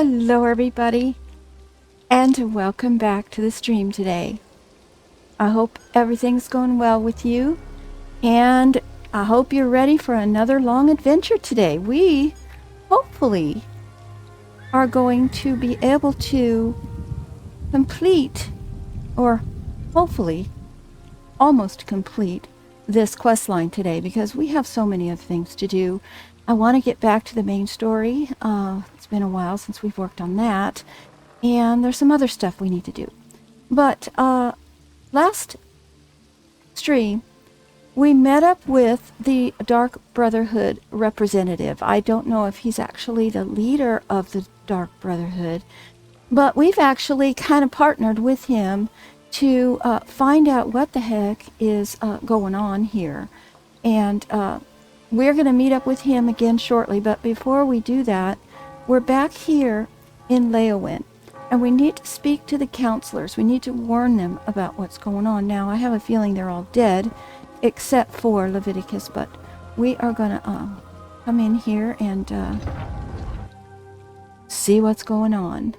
Hello everybody, and welcome back to the stream today. I hope everything's going well with you, and I hope you're ready for another long adventure today. We, hopefully, are going to be able to complete, or hopefully, almost complete, this quest line today, because we have so many other things to do. I want to get back to the main story. It's been a while since we've worked on that, and there's some other stuff we need to do. But last stream, we met up with the Dark Brotherhood representative. I don't know if he's actually the leader of the Dark Brotherhood, but we've actually kind of partnered with him to find out what the heck is going on here. And we're going to meet up with him again shortly, but before we do that, we're back here in Leowin, and we need to speak to the counselors. We need to warn them about what's going on. Now, I have a feeling they're all dead, except for Leviticus, but we are going to come in here and see what's going on.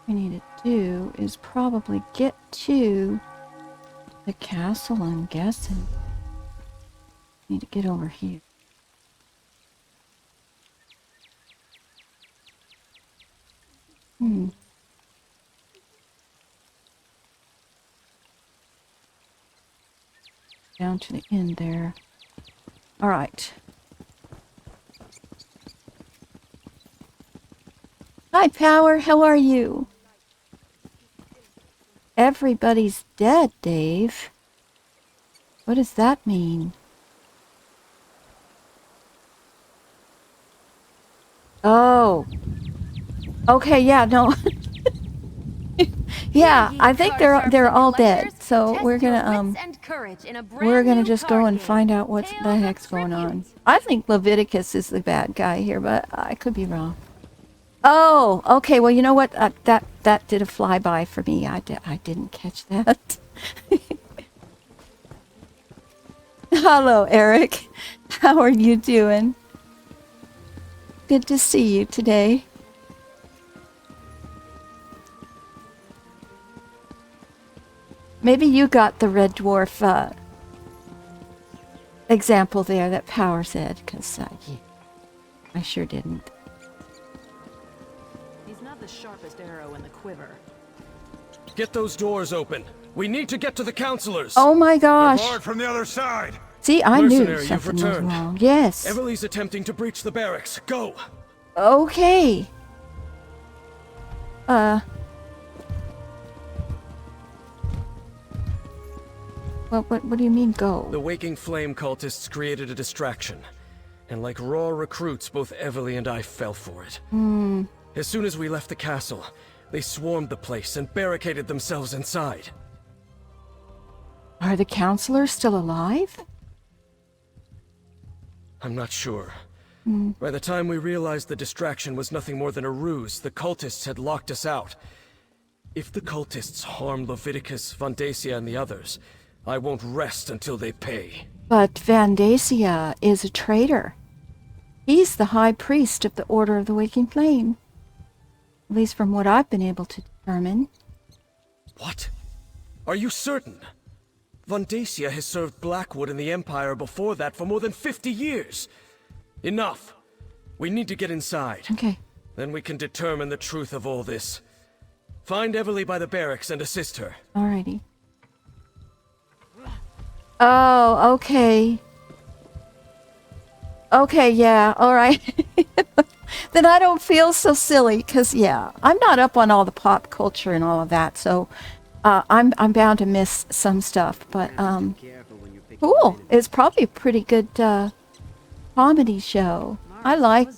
We need to do is probably get to the castle, I'm guessing. Need to get over here. Down to the end there. All right. Hi, Power. How are you? Everybody's dead, Dave. What does that mean? Oh. Okay, yeah, no. Yeah, I think they're all dead. So we're gonna just go and find out what the heck's going on. I think Leviticus is the bad guy here, but I could be wrong. Oh, okay. Well, you know what? That did a flyby for me. I didn't catch that. Hello, Eric. How are you doing? Good to see you today. Maybe you got the red dwarf example there that Power said, because I sure didn't. The sharpest arrow in the quiver. Get those doors open. We need to get to the counselors. Oh my gosh. They're barred from the other side. See, I knew something was wrong. Yes. Everly's attempting to breach the barracks. Go. Okay. What do you mean go? The Waking Flame cultists created a distraction. And like raw recruits, both Everly and I fell for it. As soon as we left the castle, they swarmed the place and barricaded themselves inside. Are the counselors still alive? I'm not sure. By the time we realized the distraction was nothing more than a ruse, the cultists had locked us out. If the cultists harm Leviticus, Vandacia, and the others, I won't rest until they pay. But Vandacia is a traitor. He's the high priest of the Order of the Waking Flame. At least from what I've been able to determine. What? Are you certain? Vandacia has served Blackwood and the Empire before that for more than 50 years. Enough. We need to get inside. Okay. Then we can determine the truth of all this. Find Everly by the barracks and assist her. Alrighty. Oh, okay. Okay, yeah, alright. Then I don't feel so silly, because, yeah, I'm not up on all the pop culture and all of that, so I'm bound to miss some stuff, but, cool. It's probably a pretty good comedy show. I like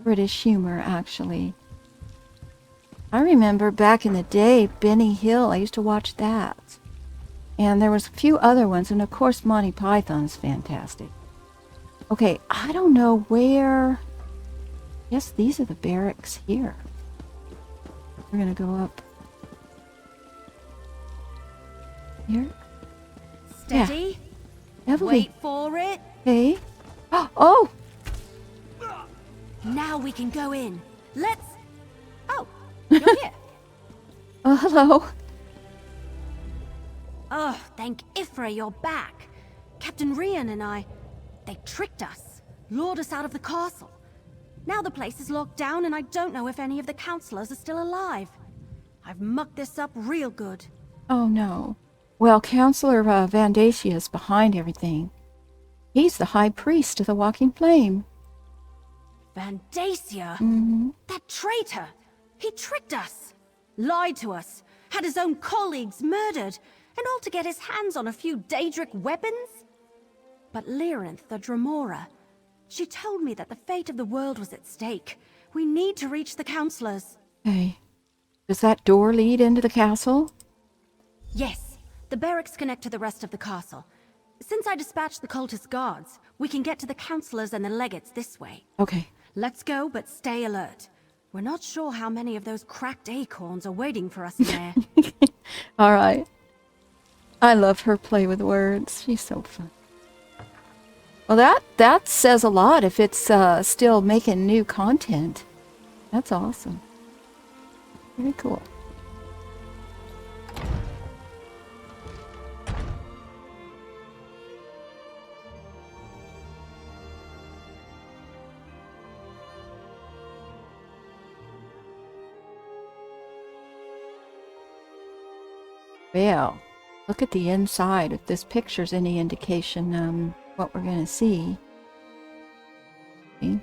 British humor, actually. I remember back in the day, Benny Hill, I used to watch that. And there was a few other ones, and of course Monty Python's fantastic. Okay, I don't know where... Yes, these are the barracks here. We're gonna go up here. Steady. Heavily. Wait for it. Okay. Oh! Now we can go in. Let's... Oh, you're here. Oh, hello. Oh, thank Ifra you're back. Captain Rian and I... They tricked us. Lured us out of the castle. Now the place is locked down and I don't know if any of the counselors are still alive. I've mucked this up real good. Oh, no. Well, Counselor Vandacia is behind everything. He's the High Priest of the Walking Flame. Vandacia? Mm-hmm. That traitor! He tricked us! Lied to us! Had his own colleagues murdered! And all to get his hands on a few Daedric weapons? But Lyrinth, the Dremora, she told me that the fate of the world was at stake. We need to reach the counselors. Hey, does that door lead into the castle? Yes, the barracks connect to the rest of the castle. Since I dispatched the cultist guards, we can get to the counselors and the legates this way. Okay. Let's go, but stay alert. We're not sure how many of those cracked acorns are waiting for us in there. All right. I love her play with words. She's so fun. Well, that says a lot if it's still making new content. That's awesome. Very cool. Well, look at the inside. If this picture's any indication, what we're gonna see. Okay.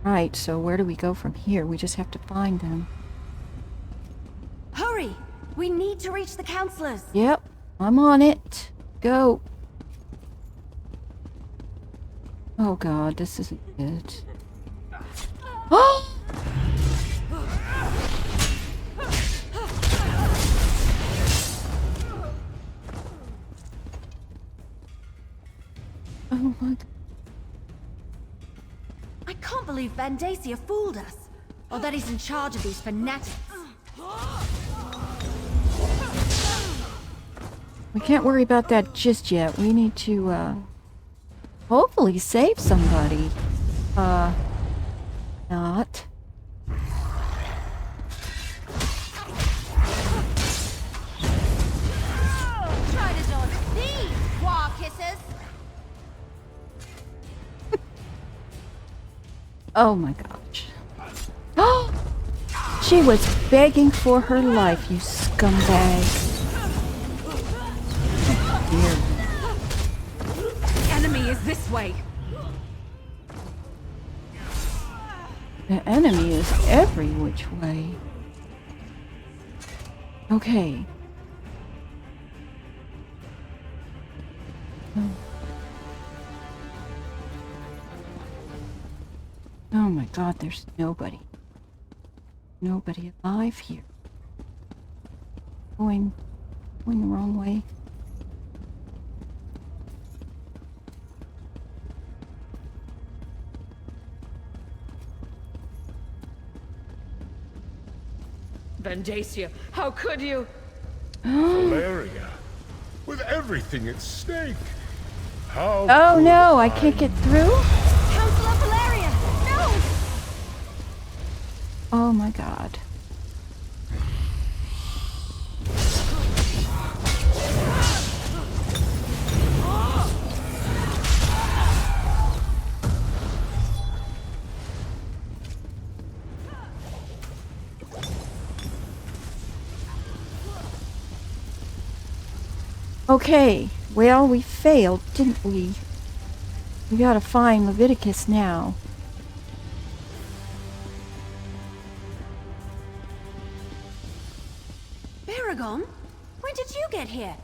Right, so where do we go from here? We just have to find them. Hurry! We need to reach the counselors! Yep, I'm on it. Go. Oh god, this isn't good. Oh! Oh my god. I can't believe Vandacia fooled us. Or that he's in charge of these fanatics. We can't worry about that just yet. We need to, hopefully save somebody. Not. Try to dodge these war kisses! Oh my gosh. Oh! She was begging for her life, you scumbag. The enemy is this way! The enemy is every which way. Okay. Oh. Oh my god, there's nobody. Nobody alive here. Going the wrong way. Vandacia, how could you? Valeria, with everything at stake. How Oh could no, I can't get through? Counselor Valeria! No! Oh my god. Okay, well, we failed, didn't we? We gotta find Leviticus now. Baragon? When did you get here?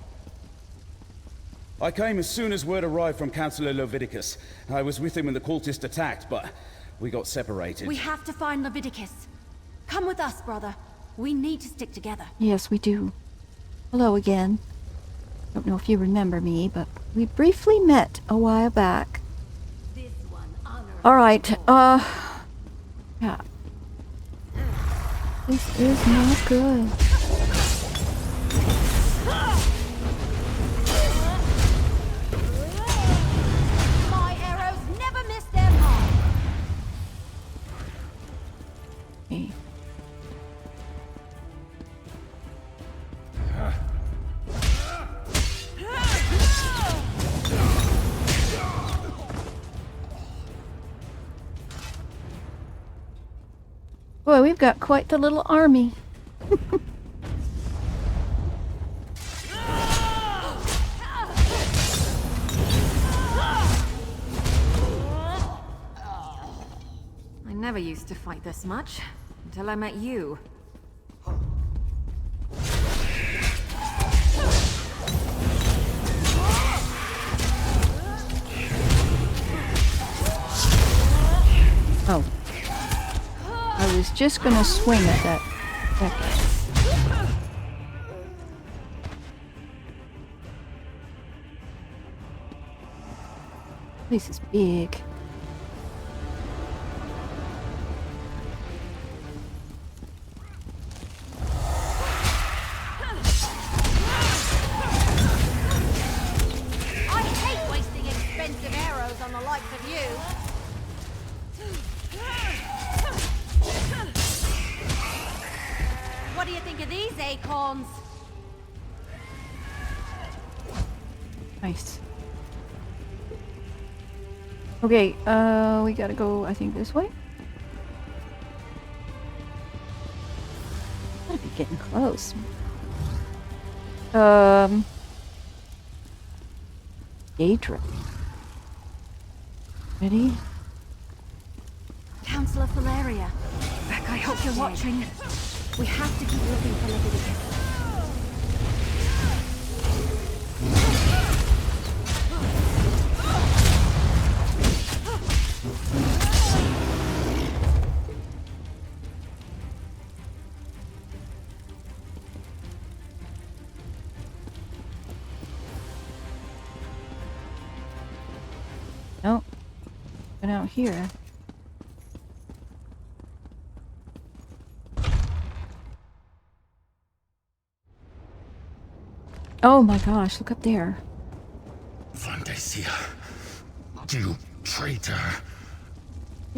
I came as soon as word arrived from Councillor Leviticus. I was with him when the cultist attacked, but we got separated. We have to find Leviticus. Come with us, brother. We need to stick together. Yes, we do. Hello again. Don't know if you remember me, but we briefly met a while back. All right. Yeah. This is not good. My arrows never miss their mark. Okay. Boy, we've got quite the little army. I never used to fight this much, until I met you. Oh. I was just gonna swing at that guy. This is big. I hate wasting expensive arrows on the likes of you. What do you think of these acorns? Nice. Okay, we gotta go, I think, this way? Gotta be getting close. Daedra. Ready? Councillor Valeria. Beck, I hope you're watching. We have to keep looking for Leviticus. Nope. Been out here. Oh my gosh, look up there. Fantasia, you traitor.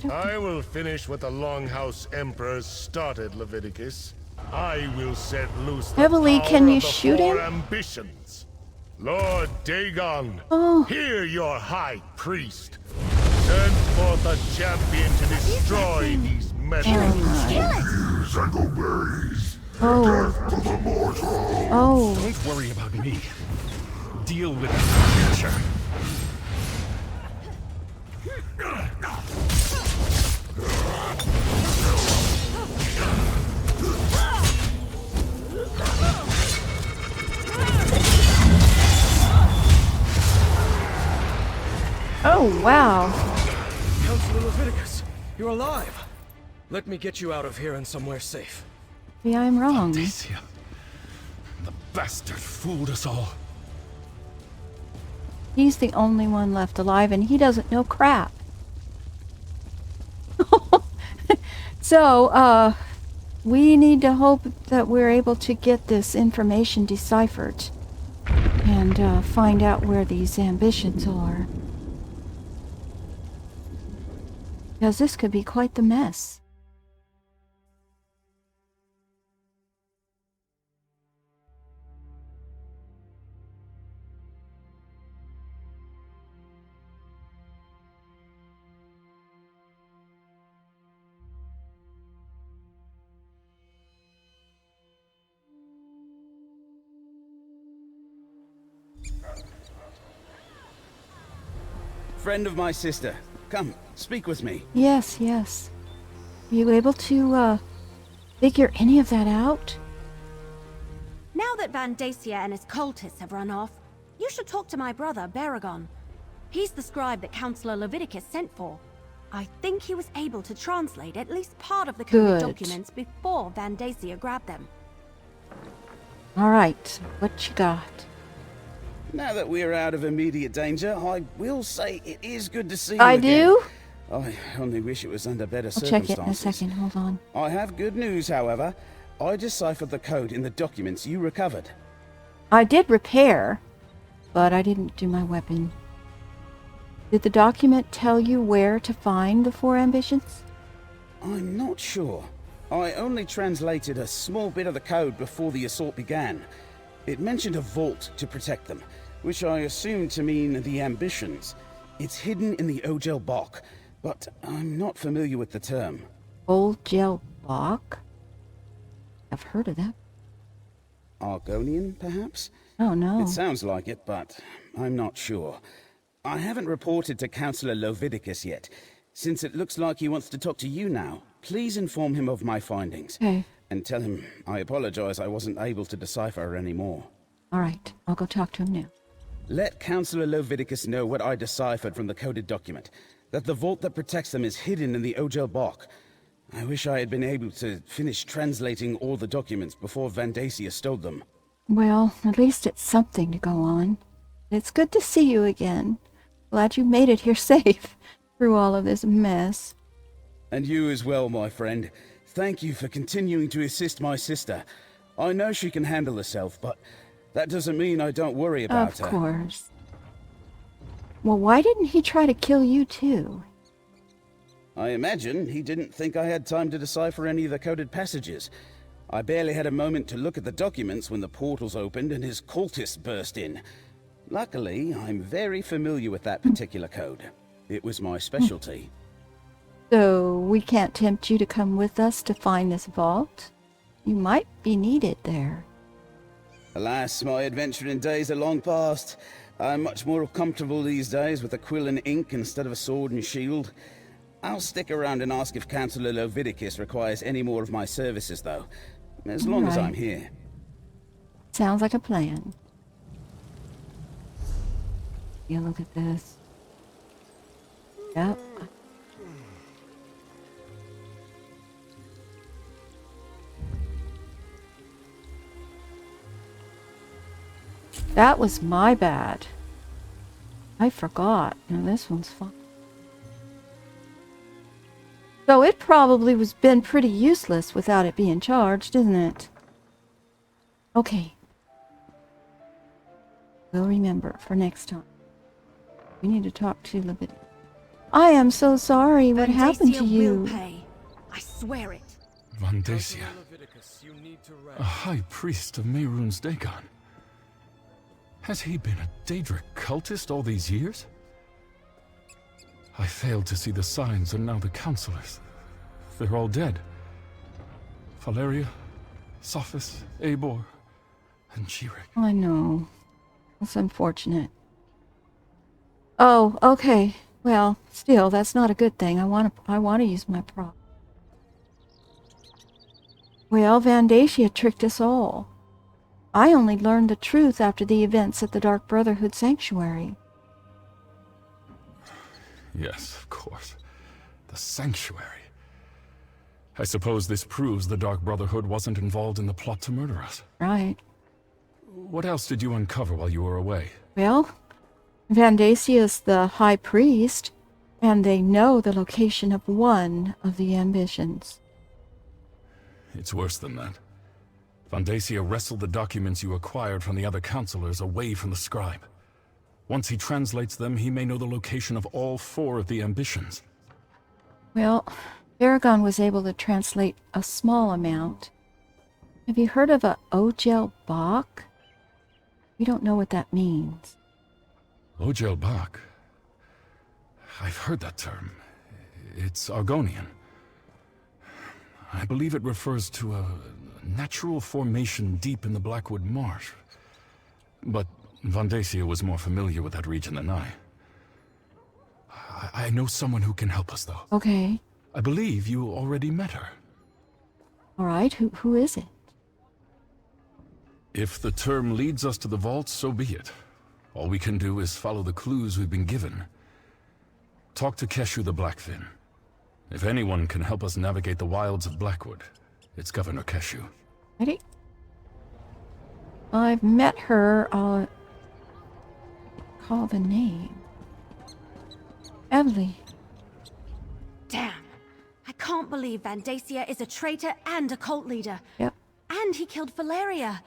I will finish what the Longhouse Emperors started, Leviticus. I will set loose the Heavily, power can you of the shoot four him? ambitions. Lord Dagon, Oh. hear your high priest. Send forth a champion to destroy these measures. Oh. Oh. Don't worry about me. Deal with the creature. Oh, wow. Councilor Leviticus, you're alive. Let me get you out of here and somewhere safe. Maybe I'm wrong. Fantasia. The bastard fooled us all. He's the only one left alive and he doesn't know crap. So, we need to hope that we're able to get this information deciphered and find out where these ambitions are. Because this could be quite the mess. Friend of my sister, come, speak with me. Yes, yes. Were you able to, figure any of that out? Now that Vandacia and his cultists have run off, you should talk to my brother, Baragon. He's the scribe that Councillor Leviticus sent for. I think he was able to translate at least part of the coded Good. documents before Vandacia grabbed them. All right, what you got? Now that we're out of immediate danger, I will say it is good to see you I again. do? I only wish it was under better I'll check circumstances. it in a second. Hold on. I have good news, however. I deciphered the code in the documents you recovered. I did repair, but I didn't do my weapon. Did the document tell you where to find the 4 ambitions? I'm not sure. I only translated a small bit of the code before the assault began. It mentioned a vault to protect them, which I assumed to mean the ambitions. It's hidden in the Ogel Bok, but I'm not familiar with the term. Old Gel Bok? I've heard of that. Argonian, perhaps? Oh, no. It sounds like it, but I'm not sure. I haven't reported to Councillor Lovidicus yet. Since it looks like he wants to talk to you now, please inform him of my findings. Okay. And tell him I apologize I wasn't able to decipher any more. All right, I'll go talk to him now. Let Councillor Lovidicus know what I deciphered from the coded document. That the vault that protects them is hidden in the Ogel Bok. I wish I had been able to finish translating all the documents before Vandacia stole them. Well, at least it's something to go on. It's good to see you again. Glad you made it here safe through all of this mess. And you as well, my friend. Thank you for continuing to assist my sister. I know she can handle herself, but that doesn't mean I don't worry about her. Of course. Well, why didn't he try to kill you too? I imagine he didn't think I had time to decipher any of the coded passages. I barely had a moment to look at the documents when the portals opened and his cultists burst in. Luckily, I'm very familiar with that particular code. It was my specialty. So we can't tempt you to come with us to find this vault? You might be needed there. Alas, my adventuring days are long past. I'm much more comfortable these days with a quill and ink instead of a sword and shield. I'll stick around and ask if Councillor Lovidicus requires any more of my services, though. As long as Right. I'm here. Sounds like a plan. Yeah, look at this. Yep. That was my bad. I forgot. Now this one's fine. So it probably was been pretty useless without it being charged, isn't it? Okay. We'll remember for next time. We need to talk to Leviticus. I am so sorry. What happened to Vandacia you? will pay. I swear it. Vandacia, Leviticus, you need to a rest. high priest of Mehrunes Dagon. Has he been a Daedric cultist all these years? I failed to see the signs, and now the counselors. They're all dead. Valeria, Sophis, Eivor, and Jirik. I know. That's unfortunate. Oh, okay. Well, still, that's not a good thing. I want to use my prop. Well, Vandacia tricked us all. I only learned the truth after the events at the Dark Brotherhood Sanctuary. Yes, of course. The Sanctuary. I suppose this proves the Dark Brotherhood wasn't involved in the plot to murder us. Right. What else did you uncover while you were away? Well, Vandacia's the High Priest, and they know the location of one of the ambitions. It's worse than that. Vandacia wrestled the documents you acquired from the other counselors away from the scribe. Once he translates them, he may know the location of all 4 of the ambitions. Well, Aragon was able to translate a small amount. Have you heard of a Ogel Bok? We don't know what that means. Ogel Bak. I've heard that term. It's Argonian. I believe it refers to a natural formation deep in the Blackwood marsh. But Vandacia was more familiar with that region than I. I know someone who can help us, though. Okay. I believe you already met her. All right. Who is it? If the term leads us to the vault, so be it. All we can do is follow the clues we've been given. Talk to Keshu the Blackfin. If anyone can help us navigate the wilds of Blackwood, it's Governor Keshu. Ready? I've met her. I'll call the name. Emily. Damn. I can't believe Vandacia is a traitor and a cult leader. Yep. And he killed Valeria.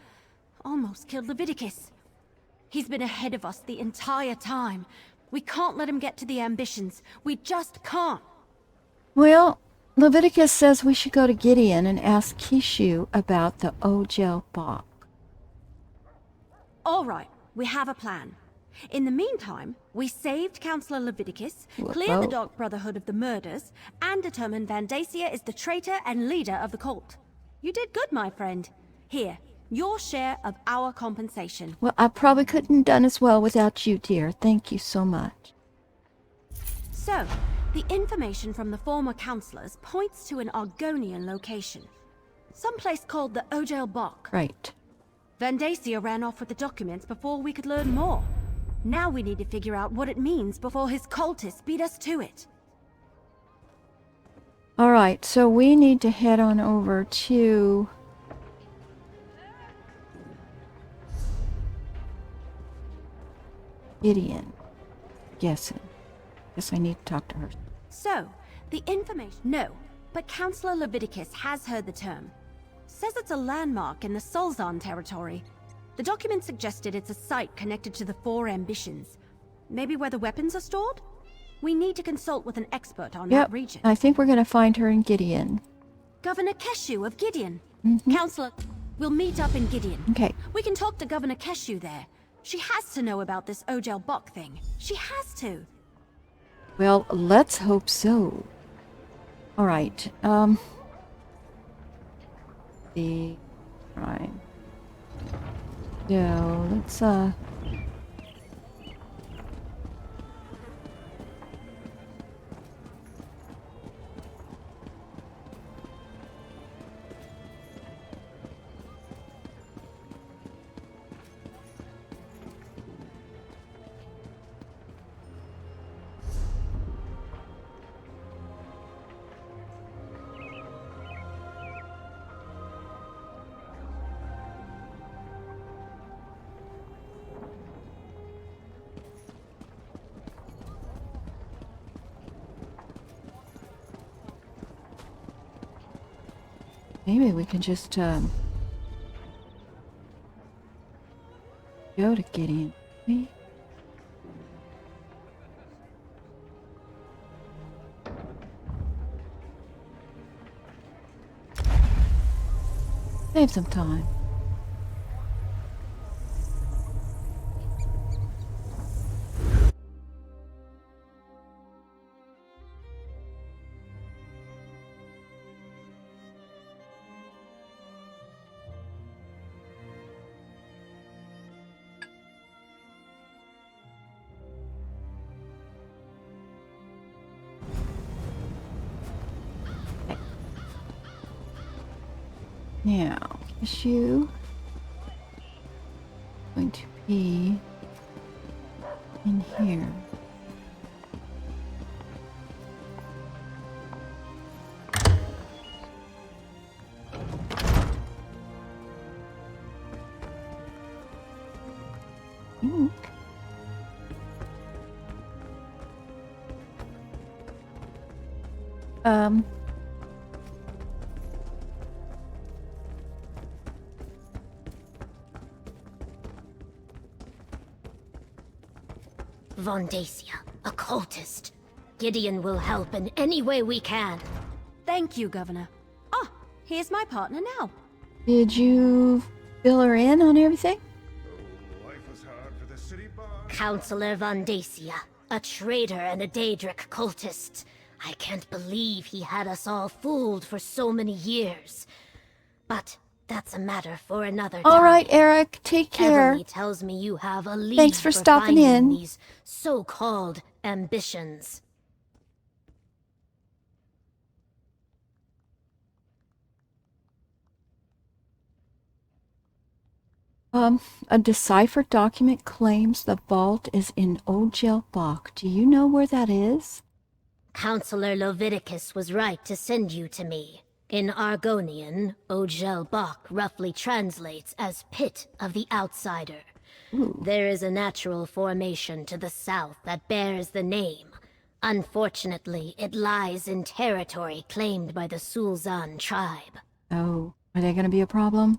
Almost killed Leviticus. He's been ahead of us the entire time. We can't let him get to the ambitions. We just can't. Well, Leviticus says we should go to Gideon and ask Kishu about the Ogel Bach. All right, we have a plan. In the meantime, we saved Councillor Leviticus, cleared the Dark Brotherhood of the murders, and determined Vandacia is the traitor and leader of the cult. You did good, my friend. Here, your share of our compensation. Well, I probably couldn't have done as well without you, dear. Thank you so much. So, the information from the former councillors points to an Argonian location. Someplace called the Ogel Bach. Right. Vandacia ran off with the documents before we could learn more. Now we need to figure out what it means before his cultists beat us to it. All right, so we need to head on over to Gideon. Guessing. Guess I need to talk to her. So, the information... No, but Councillor Leviticus has heard the term. Says it's a landmark in the Solzan territory. The document suggested it's a site connected to the four ambitions. Maybe where the weapons are stored? We need to consult with an expert on that region. I think we're going to find her in Gideon. Governor Keshu of Gideon. Councillor, we'll meet up in Gideon. Okay. We can talk to Governor Keshu there. She has to know about this Ogel Bach thing. She has to. Well, let's hope so. All right. Right. So, let's, maybe we can just, go to Gideon. Maybe? Save some time. Now, issue going to be in here. Ink. Vandacia, a cultist. Gideon will help in any way we can. Thank you, Governor. Ah, here's my partner now. Did you fill her in on everything? Life was hard for the city boss. Councillor Vandacia, a traitor and a Daedric cultist. I can't believe he had us all fooled for so many years. But that's a matter for another time. All right, Eric, take care. Emily tells me you have a lead Thanks for stopping finding in. These so-called ambitions. A deciphered document claims the vault is in Ogel Bach. Do you know where that is? Counselor Leviticus was right to send you to me. In Argonian, Ojel Bok roughly translates as Pit of the Outsider. There is a natural formation to the south that bears the name. Unfortunately, it lies in territory claimed by the Sulzan tribe. Oh, are they gonna be a problem?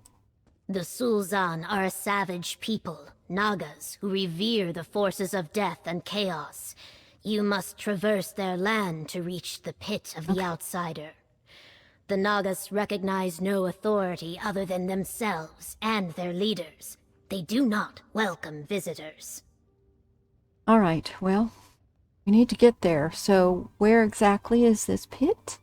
The Sulzan are a savage people, Nagas, who revere the forces of death and chaos. You must traverse their land to reach the Pit of the Outsider. The Nagas recognize no authority other than themselves and their leaders. They do not welcome visitors. All right, well, we need to get there. So where exactly is this pit?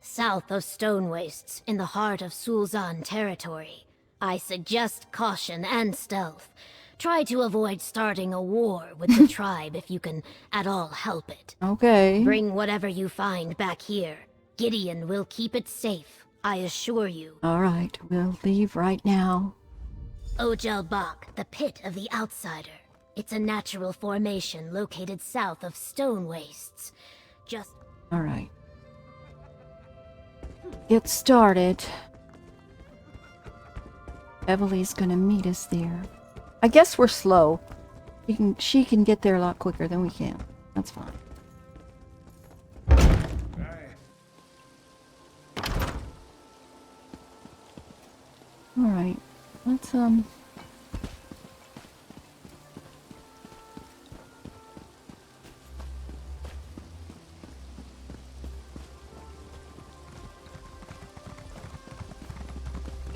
South of Stone Wastes, in the heart of Sulzan territory. I suggest caution and stealth. Try to avoid starting a war with the tribe if you can at all help it. Okay. Bring whatever you find back here. Gideon will keep it safe, I assure you. All right, we'll leave right now. Ojel Bok, the Pit of the Outsider. It's a natural formation located south of Stone Wastes. Just... All right. Get started. Evelie's gonna meet us there. I guess we're slow. She can get there a lot quicker than we can. That's fine. All right. Let's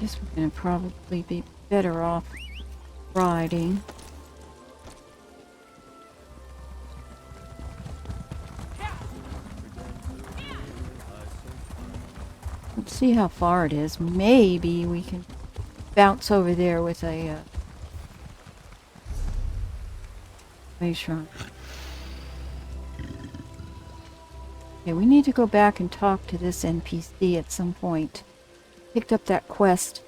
guess we're gonna probably be better off riding. Let's see how far it is. Maybe we can bounce over there with a shrine. Okay, we need to go back and talk to this NPC at some point. Picked up that quest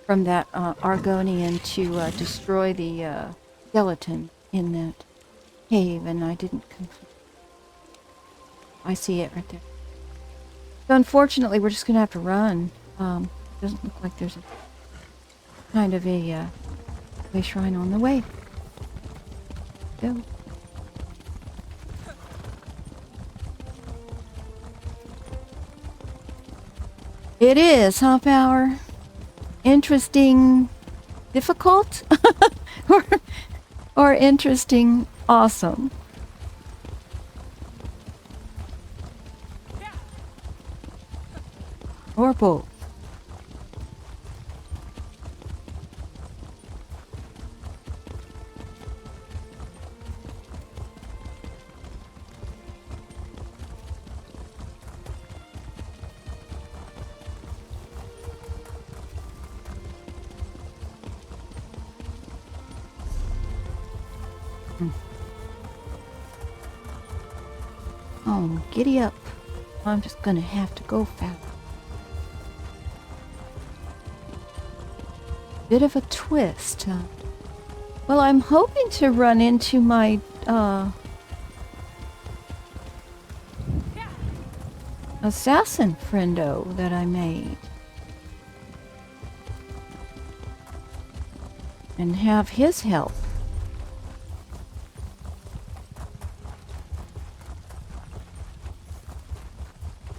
from that Argonian to destroy the skeleton in that cave, and I didn't complete. I see it right there. So unfortunately, we're just gonna have to run. Doesn't look like there's a kind of a way shrine on the way. Go. It is, huh, Power? Interesting, difficult, or interesting, awesome. Or both. Oh, giddy up. I'm just gonna have to go fast. Bit of a twist. Well, I'm hoping to run into my assassin friendo that I made. And have his help.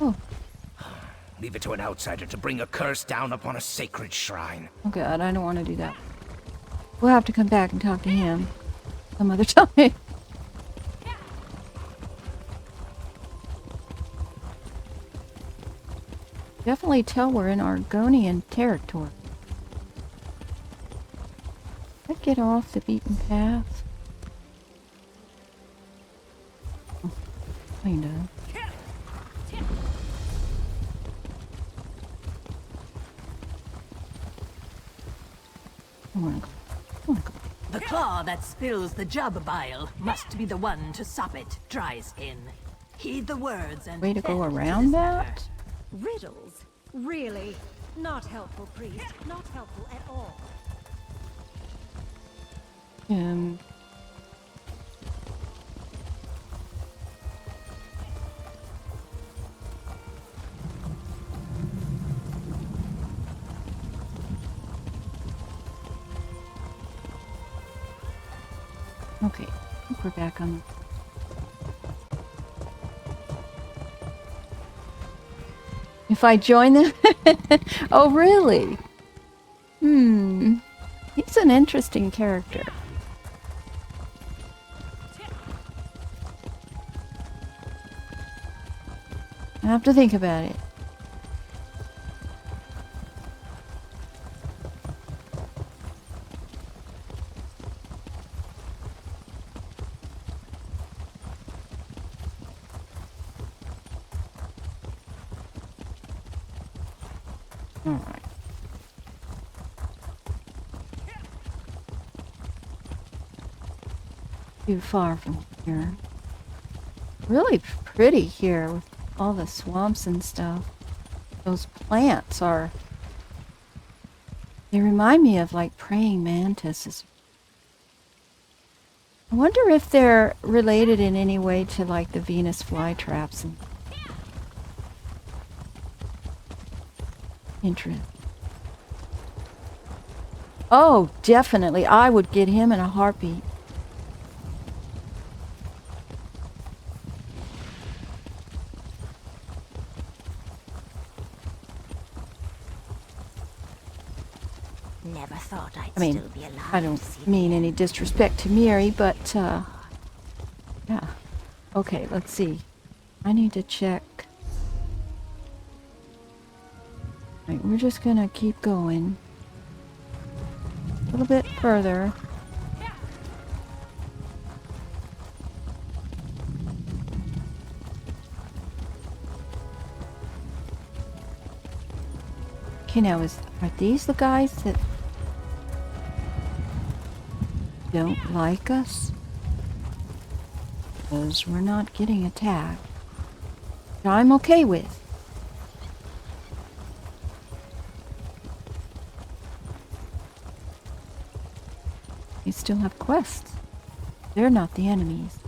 Oh. Leave it to an outsider to bring a curse down upon a sacred shrine. Oh god, I don't want to do that. We'll have to come back and talk to him some other time. Definitely tell we're in Argonian territory. Did I get off the beaten path? Oh, kind of. The claw that spills the jub bile must be the one to sop it, dry skin. Heed the words and way to go around that? Riddles? Really? Not helpful, priest. Not helpful at all. Okay, I think we're back on. If I join them? Oh, really? He's an interesting character. I have to think about it. All right. Too far from here. Really pretty here with all the swamps and stuff. Those plants are... They remind me of like praying mantises. I wonder if they're related in any way to like the Venus flytraps and... Interest. Oh, definitely. I would get him in a heartbeat. Never thought I'd I mean, still be alive. I don't mean any disrespect to Miri, but, yeah. Okay, let's see. I need to check. Right, we're just gonna keep going. A little bit further. Okay, now are these the guys that don't like us? Because we're not getting attacked. Which I'm okay with. They still have quests. They're not the enemies.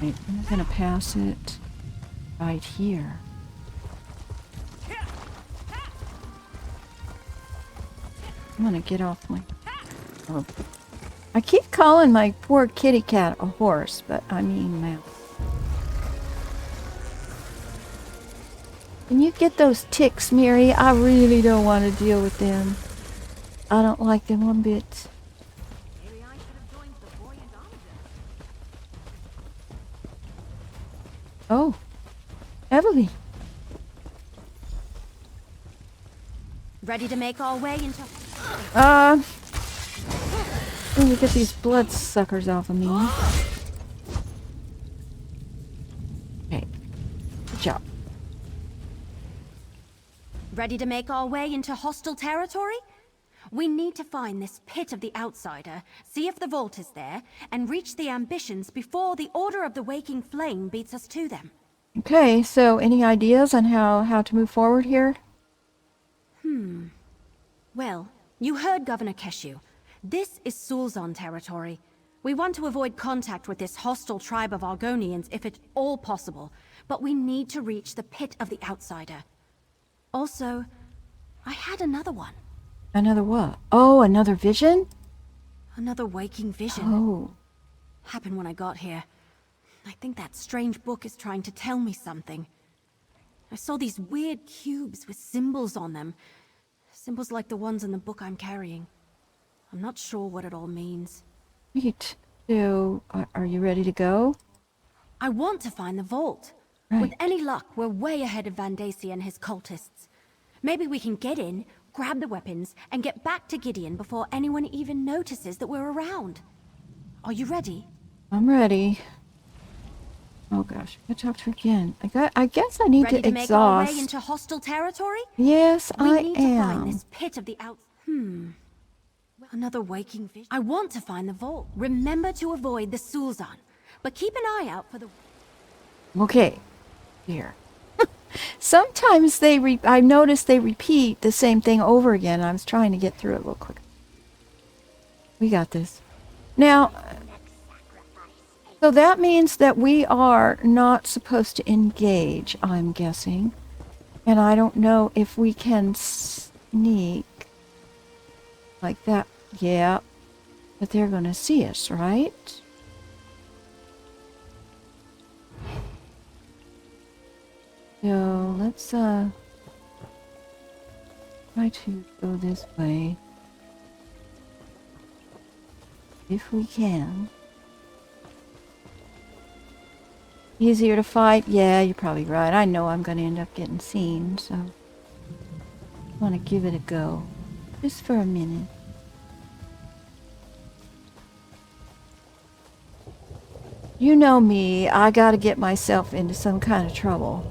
Right, I'm gonna pass it right here. I'm gonna get off my... Oh. I keep calling my poor kitty cat a horse, but I mean mouse. Can you get those ticks, Miri? I really don't want to deal with them. I don't like them one bit. Maybe I should have joined the boy and Oh, Evelyn. ready to make our way into... Let me get these bloodsuckers off of me. Okay. Good job. Ready to make our way into hostile territory? We need to find this pit of the outsider, see if the vault is there, and reach the ambitions before the Order of the Waking Flame beats us to them. Okay, so any ideas on how to move forward here? Well, you heard Governor Keshu. This is Sulzon territory. We want to avoid contact with this hostile tribe of Argonians if at all possible, but we need to reach the pit of the outsider. Also, I had another one. Another what? Oh, another vision? Another waking vision. Oh. Happened when I got here. I think that strange book is trying to tell me something. I saw these weird cubes with symbols on them. Symbols like the ones in the book I'm carrying. I'm not sure what it all means. Wait. So, are you ready to go? I want to find the vault. Right. With any luck, we're way ahead of Vandacia and his cultists. Maybe we can get in, grab the weapons, and get back to Gideon before anyone even notices that we're around. Are you ready? I'm ready. Oh gosh, I talked to her again. I guess I need Ready to to make our exhaust. way into hostile territory? Yes, We I need to find am. this pit of the out. Another waking vision. I want to find the vault. Remember to avoid the Sulzon, but keep an eye out for the... Okay, here. Sometimes I've noticed they repeat the same thing over again. I was trying to get through it a little quick. We got this. Now, So that means that we are not supposed to engage, I'm guessing. And I don't know if we can sneak like that. Yeah, but they're going to see us, right? So let's try to go this way if we can. Easier to fight? Yeah, you're probably right. I know I'm going to end up getting seen, so I want to give it a go. Just for a minute. You know me, I got to get myself into some kind of trouble.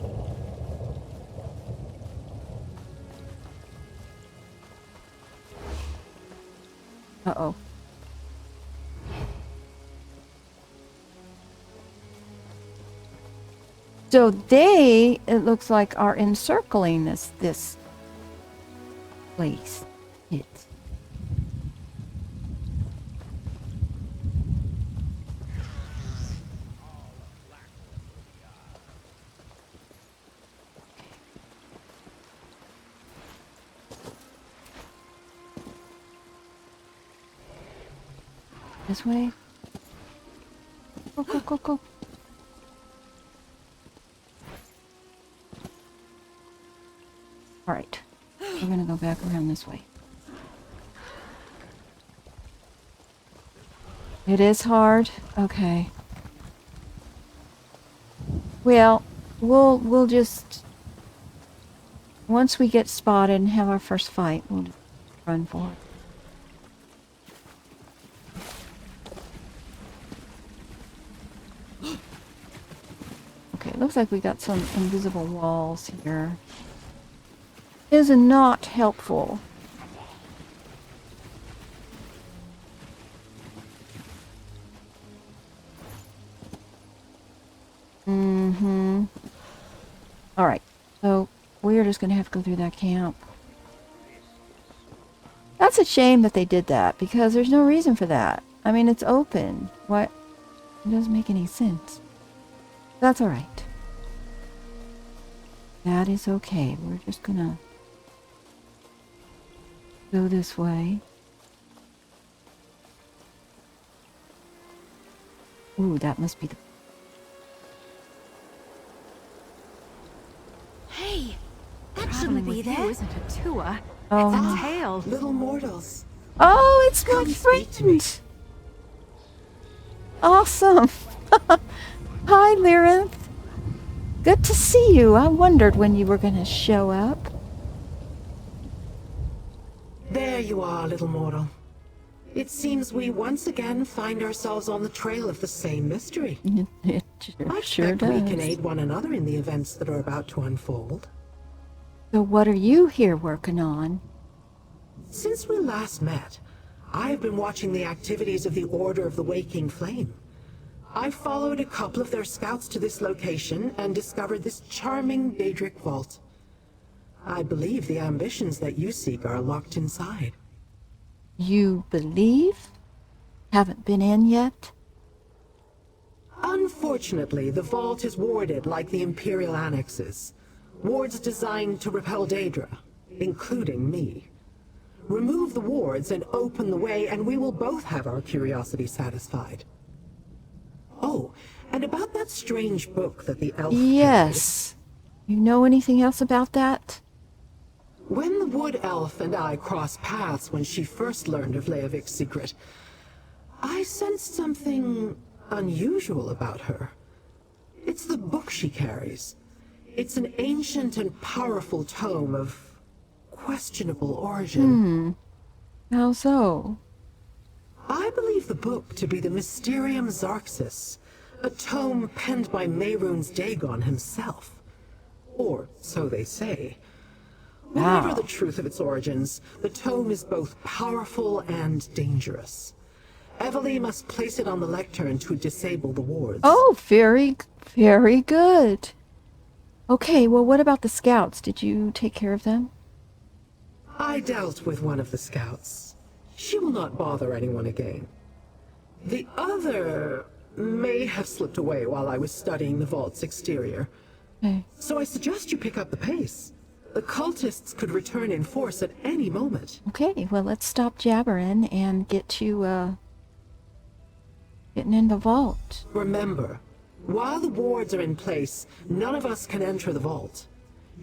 Uh-oh. So they, it looks like, are encircling this place. This way? Go, go, go, go. Alright. We're gonna go back around this way. It is hard? Okay. Well, we'll just... Once we get spotted and have our first fight, we'll just run for it. Okay, looks like we got some invisible walls here. Is not helpful. Mm-hmm. Alright, so we're just gonna have to go through that camp. That's a shame that they did that, because there's no reason for that. I mean, it's open. What? It doesn't make any sense. That's alright. That is okay. We're just gonna go this way. Ooh, that must be the... Hey, that shouldn't Traveling be with there. you isn't a tour. Oh. It's a tale. Little mortals. Oh, it's my Come speak to me. friend! Awesome! Hi, Lyrinth. Good to see you. I wondered when you were going to show up. There you are, little mortal. It seems we once again find ourselves on the trail of the same mystery. It I sure expect we does. can aid one another in the events that are about to unfold. So what are you here working on? Since we last met, I have been watching the activities of the Order of the Waking Flame. I followed a couple of their scouts to this location and discovered this charming Daedric vault. I believe the ambitions that you seek are locked inside. You believe? Haven't been in yet? Unfortunately, the vault is warded like the Imperial annexes. Wards designed to repel Daedra, including me. Remove the wards and open the way, and we will both have our curiosity satisfied. Oh, and about that strange book that the elf Yes. You know anything else about that? When the wood elf and I crossed paths when she first learned of Leovik's secret, I sensed something unusual about her. It's the book she carries. It's an ancient and powerful tome of questionable origin. How so? I believe the book to be the Mysterium Zarxus, a tome penned by Mehrunes Dagon himself. Or so they say. Whatever Wow. the truth of its origins, the tome is both powerful and dangerous. Evely must place it on the lectern to disable the wards. Oh, very, very good. Okay, well, what about the scouts? Did you take care of them? I dealt with one of the scouts. She will not bother anyone again. The other... may have slipped away while I was studying the vault's exterior. Okay. So I suggest you pick up the pace. The cultists could return in force at any moment. Okay, well, let's stop jabbering and get to, getting in the vault. Remember, while the wards are in place, none of us can enter the vault.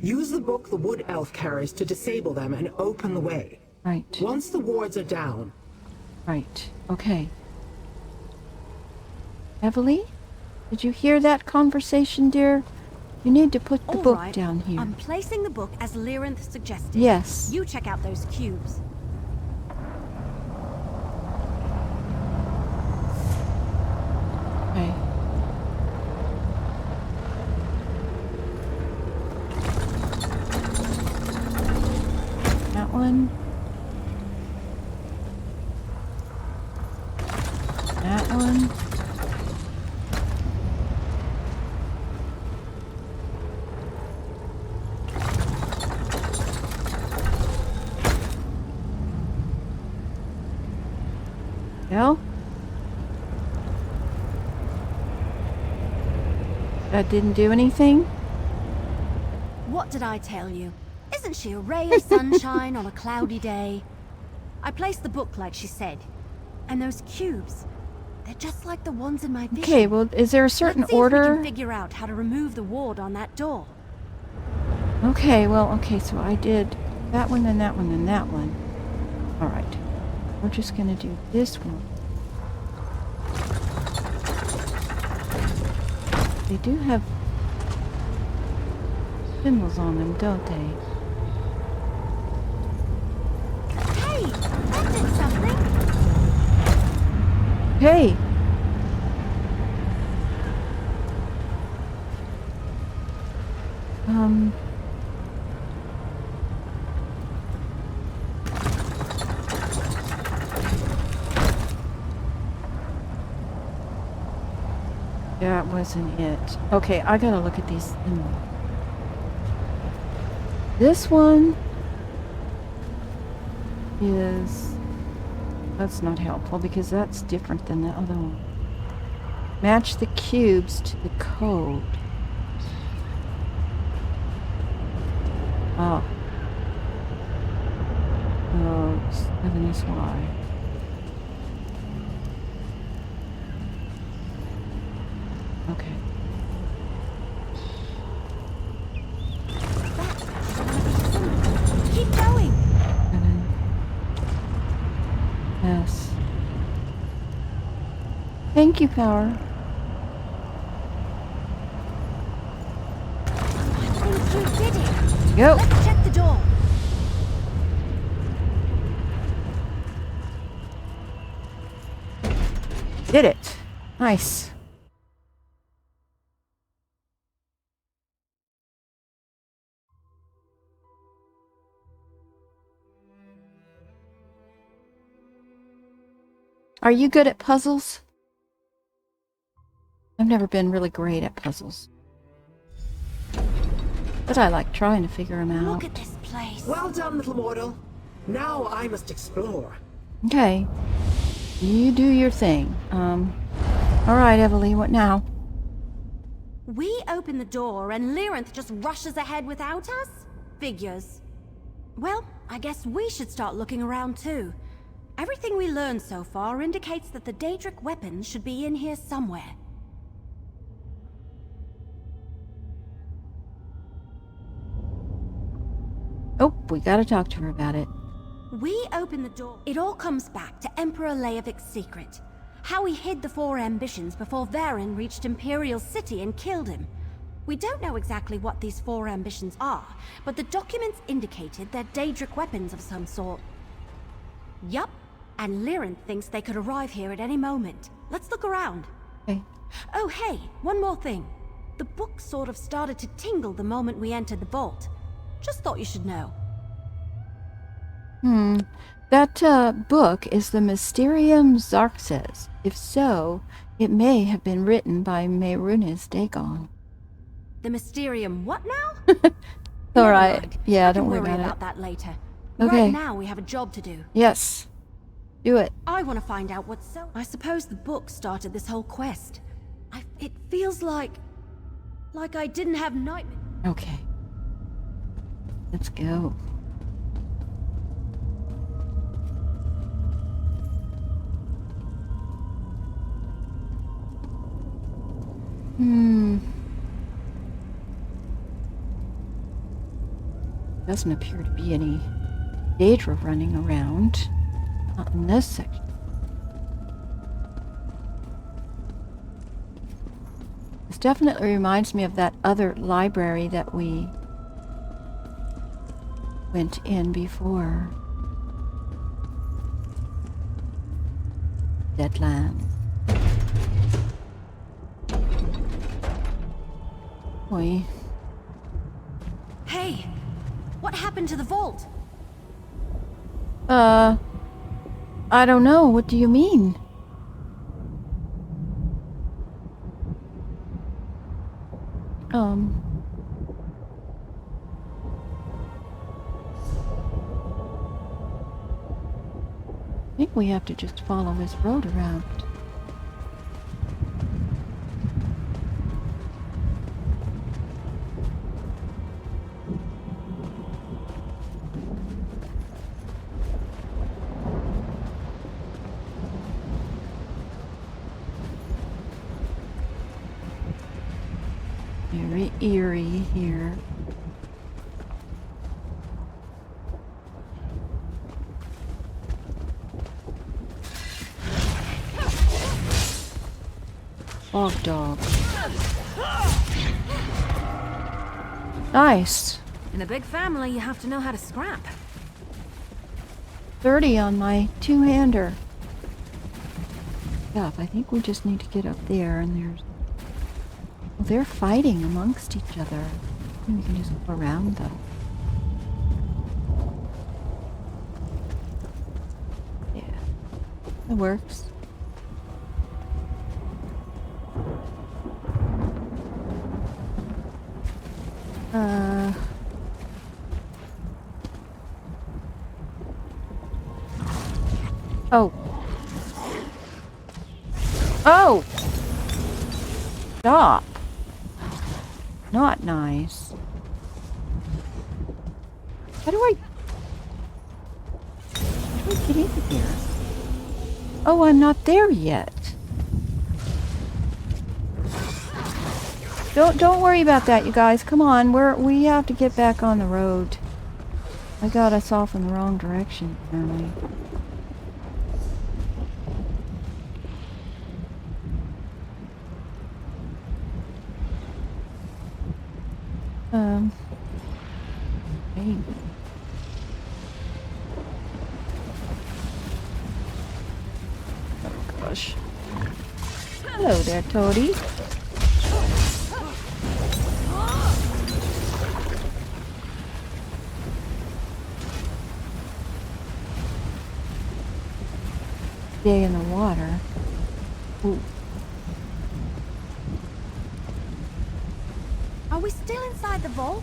Use the book the Wood Elf carries to disable them and open the way. Right. Once the wards are down. Right. Okay. Evely, did you hear that conversation, dear? You need to put the All book right. down here. I'm placing the book as Lyrinth suggested. Yes. You check out those cubes. Okay. That one. That one. No? That didn't do anything? What did I tell you? Isn't she a ray of sunshine on a cloudy day? I placed the book like she said. And those cubes, they're just like the ones in my vision. Okay, well, is there a certain Let's see if we order? can figure out how to remove the ward on that door. Okay, well, okay, so I did that one, then that one, then that one. Alright. We're just gonna do this one. They do have symbols on them, don't they? Hey, that did something. Hey! That wasn't it. Okay, I gotta look at these. This one is... That's not helpful because that's different than the other one. Match the cubes to the code. Oh. Oh, 7SY. Okay. Keep going. 7S. Thank you, Power. I think you did it. Go. Let's check the door. Did it. Nice. Are you good at puzzles? I've never been really great at puzzles. But I like trying to figure them out. Look at this place. Well done, little mortal. Now I must explore. Okay. You do your thing. Alright, Evely, what now? We open the door and Lyrinth just rushes ahead without us? Figures. Well, I guess we should start looking around too. Everything we learned so far indicates that the Daedric weapons should be in here somewhere. Oh, we gotta talk to her about it. We open the door. It all comes back to Emperor Leovic's secret. How he hid the four ambitions before Varen reached Imperial City and killed him. We don't know exactly what these four ambitions are, but the documents indicated they're Daedric weapons of some sort. Yup, and Lyrinth thinks they could arrive here at any moment. Let's look around. Okay. Oh hey, one more thing. The book sort of started to tingle the moment we entered the vault. Just thought you should know. That book is the Mysterium Xarxes. If so, it may have been written by Mehrunes Dagon. The Mysterium what now? Alright. Yeah, don't worry We'll worry about about that later. Okay. Right now we have a job to do. Yes. Do it. I want to find out what's so... I suppose the book started this whole quest. It feels like I didn't have nightmares. Okay. Let's go. Doesn't appear to be any Daedra running around. Not in this section. This definitely reminds me of that other library that we went in before. Deadland. Boy. Hey! What happened to the vault? I don't know. What do you mean? I think we have to just follow this road around. Very eerie here. Fog dog. Nice. In a big family, you have to know how to scrap. 30 on my two-hander. Yeah, I think we just need to get up there, and there's... Well, they're fighting amongst each other. We can just go around them. Yeah, it works. Oh. Oh! Stop. Not nice. How do I get in here? Oh, I'm not there yet. Don't worry about that, you guys. Come on, we have to get back on the road. I got us off in the wrong direction, apparently. Maybe. Oh gosh. Hello there, Toadie. Stay in the water. Ooh. Are we still inside the vault?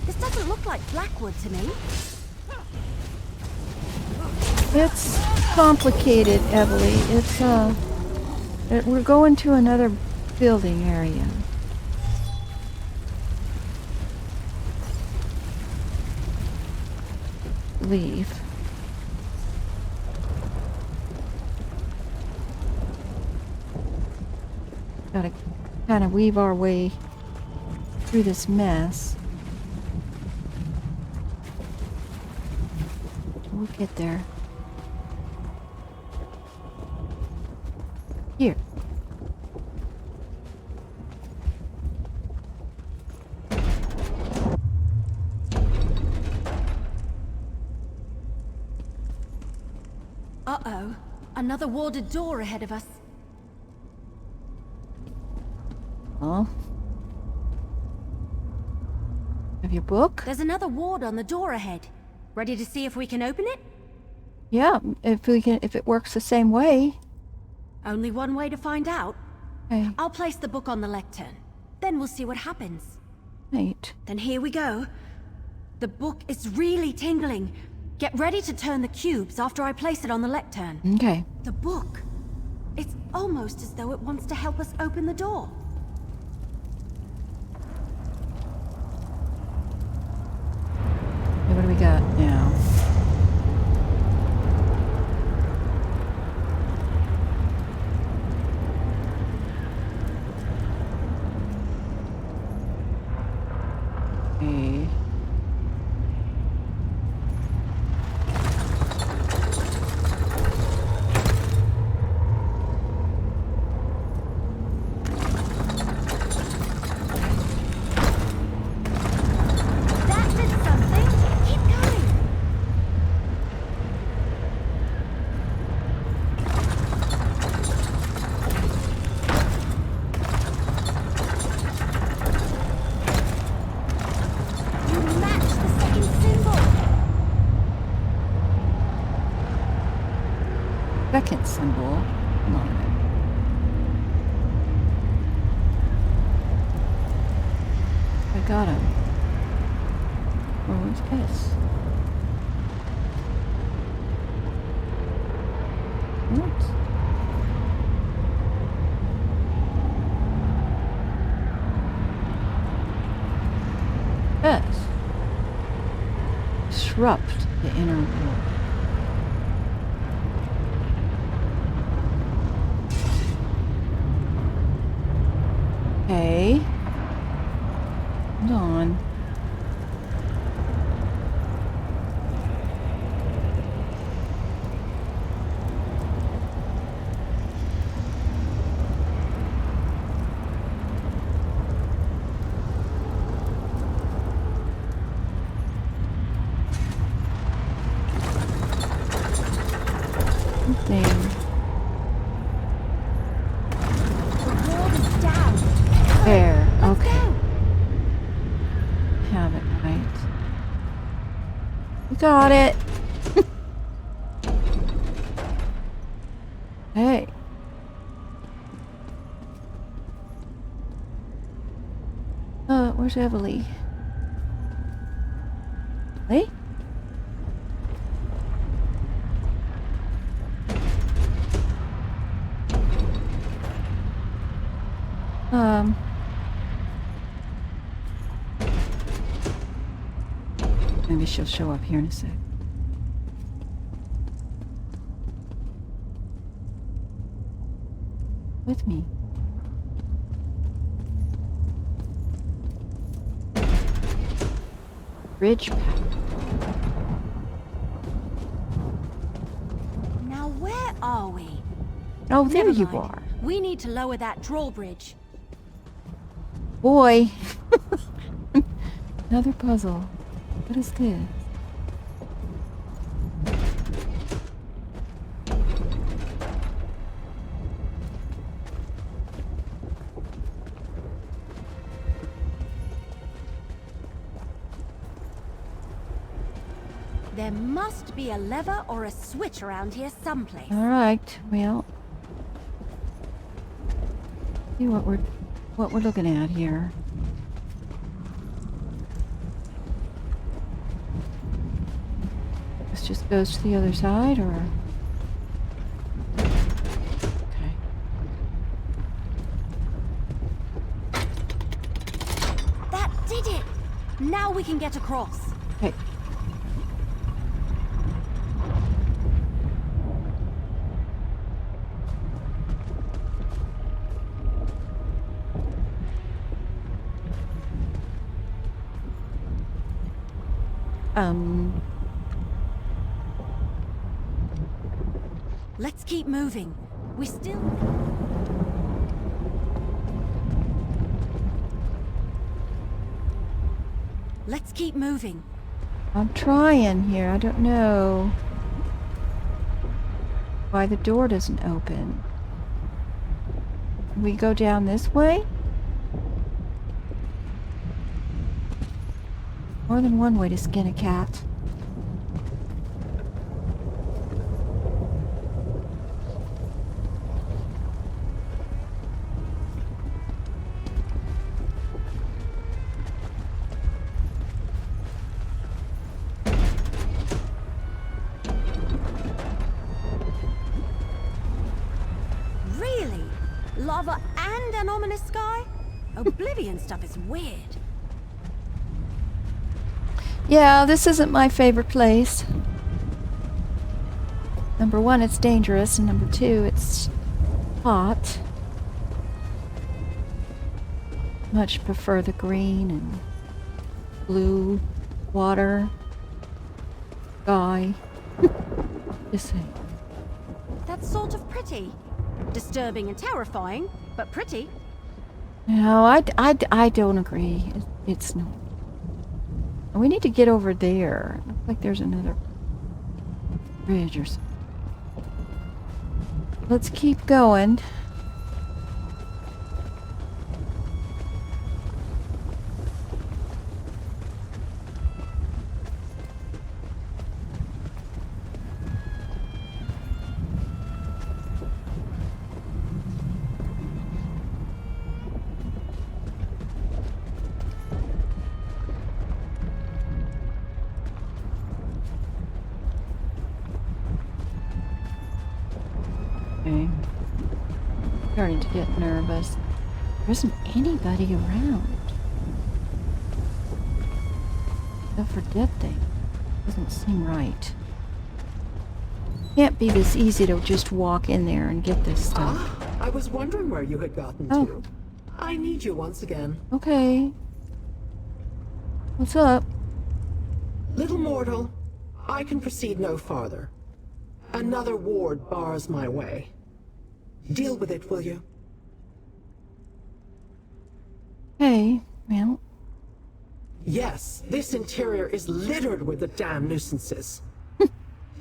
This doesn't look like Blackwood to me. It's complicated, Emily. It's, we're going to another building area. Leave. Gotta kind of weave our way through this mess. We'll get there. Here. Uh-oh. Another warded door ahead of us. Oh. Have your book? There's another ward on the door ahead. Ready to see if we can open it? Yeah, if it works the same way. Only one way to find out. Okay. I'll place the book on the lectern. Then we'll see what happens. Right. Then here we go. The book is really tingling. Get ready to turn the cubes after I place it on the lectern. Okay. The book. It's almost as though it wants to help us open the door. Okay, what do we got now? Okay. That did something. Keep going. You match the second symbol. Second symbol. Come on a minute. I got him. Or what's this? What? Yes. Disrupt the inner world. Okay. Hold on. Something. The wall is down. There. Let's Okay. go. Have it right. We got it. Hey. Where's Evely? Hey? Maybe she'll show up here in a sec. With me. Bridge path. Now where are we? Oh, there Never you mind. are. We need to lower that drawbridge. Boy. Another puzzle. What is this? There must be a lever or a switch around here someplace. All right. Well, see what we're looking at here. This just goes to the other side, or okay. That did it! Now we can get across. Okay. Let's keep moving. We still... Let's keep moving. I'm trying here. I don't know why the door doesn't open. We go down this way? More than one way to skin a cat. lava and an ominous sky? Oblivion stuff is weird. Yeah, this isn't my favorite place. Number one, it's dangerous, and number two, it's hot. Much prefer the green and blue water sky. Just saying. That's sort of pretty. Disturbing and terrifying, but pretty. No, I don't agree. It's not. We need to get over there. Looks like there's another bridge or something. Let's keep going. Okay. Starting to get nervous. There isn't anybody around. Except for dead thing. Doesn't seem right. Can't be this easy to just walk in there and get this stuff. Ah, I was wondering where you had gotten to. I need you once again. Okay. What's up? Little mortal, I can proceed no farther. Another ward bars my way. Deal with it, will you? Hey, well. Yes, this interior is littered with the damn nuisances.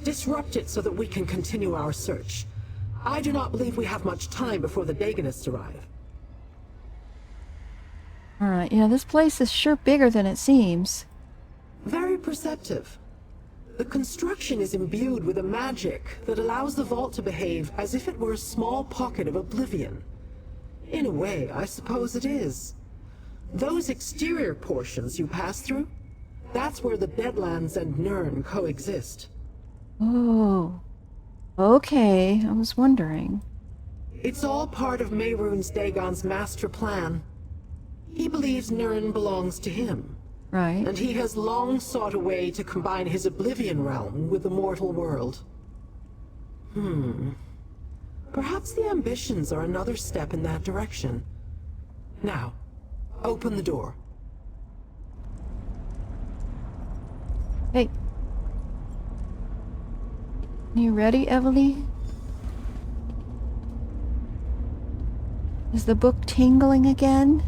Disrupt it so that we can continue our search. I do not believe we have much time before the Dagonists arrive. Alright, yeah, this place is sure bigger than it seems. Very perceptive. The construction is imbued with a magic that allows the vault to behave as if it were a small pocket of oblivion. In a way, I suppose it is. Those exterior portions you pass through, that's where the Deadlands and Nirn coexist. Oh. Okay, I was wondering. It's all part of Mehrunes Dagon's master plan. He believes Nirn belongs to him. Right. And he has long sought a way to combine his Oblivion realm with the mortal world. Perhaps the ambitions are another step in that direction. Now, open the door. Hey. You ready, Evely? Is the book tingling again?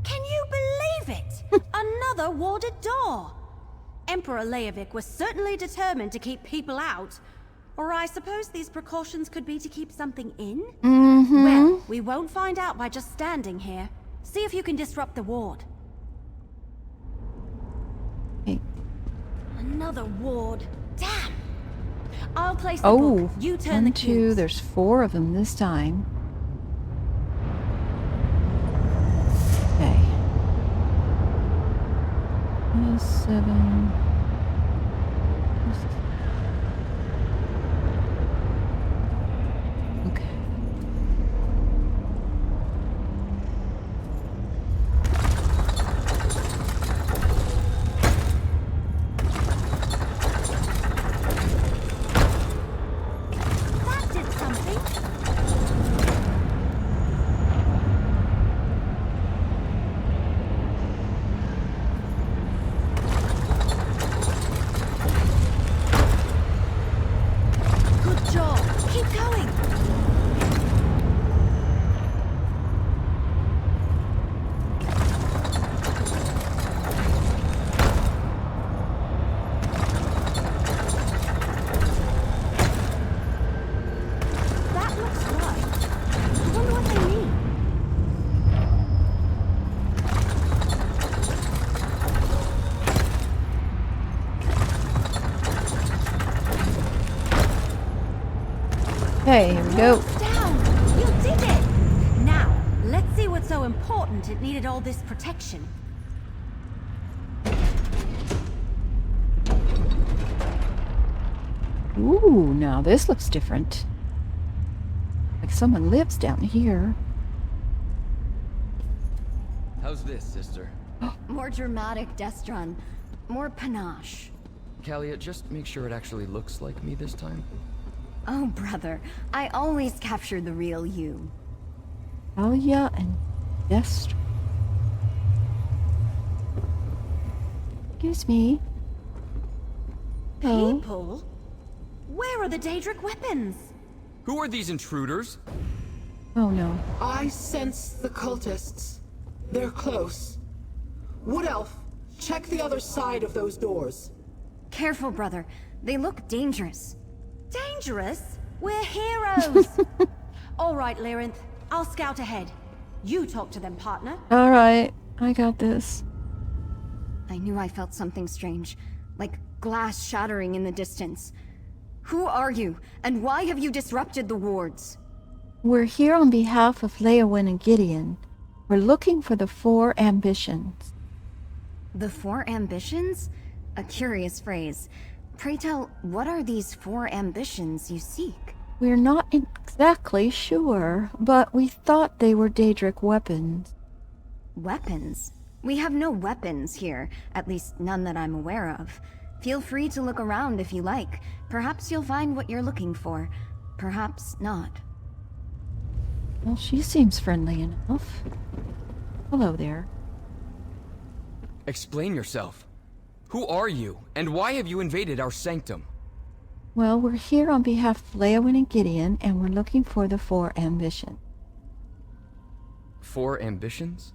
Can you believe it? Another warded door. Emperor Leovic was certainly determined to keep people out. Or I suppose these precautions could be to keep something in? Mm-hmm. Well, we won't find out by just standing here. See if you can disrupt the ward. Hey. Another ward. Damn. I'll place the book. You turn the keys. 1, 2, there's 4 of them this time. Okay. 7. Okay. That did something. Good job. Keep going. That looks right. I wonder what they mean. Okay, here we go. Down! You did it! Now, let's see what's so important it needed all this protection. Ooh, now this looks different. Like like someone lives down here. How's this, sister? More dramatic, Destron. More panache. Kalia, just make sure it actually looks like me this time. Oh, brother. I always capture the real you. Alia and Destron. Excuse me. Oh. People? Where are the Daedric weapons? Who are these intruders? Oh no. I sense the cultists. They're close. Wood Elf, check the other side of those doors. Careful, brother. They look dangerous. Dangerous? We're heroes! All right, Lyrinth. I'll scout ahead. You talk to them, partner. All right, I got this. I knew I felt something strange, like glass shattering in the distance. Who are you, and why have you disrupted the wards? We're here on behalf of Leowyn and Gideon. We're looking for the 4 ambitions. The 4 ambitions? A curious phrase. Pray tell, what are these 4 ambitions you seek? We're not exactly sure, but we thought they were Daedric weapons. Weapons? We have no weapons here, at least none that I'm aware of. Feel free to look around if you like. Perhaps you'll find what you're looking for. Perhaps not. Well, she seems friendly enough. Hello there. Explain yourself. Who are you, and why have you invaded our sanctum? Well, we're here on behalf of Leowyn and Gideon, and we're looking for the 4 ambitions. 4 ambitions?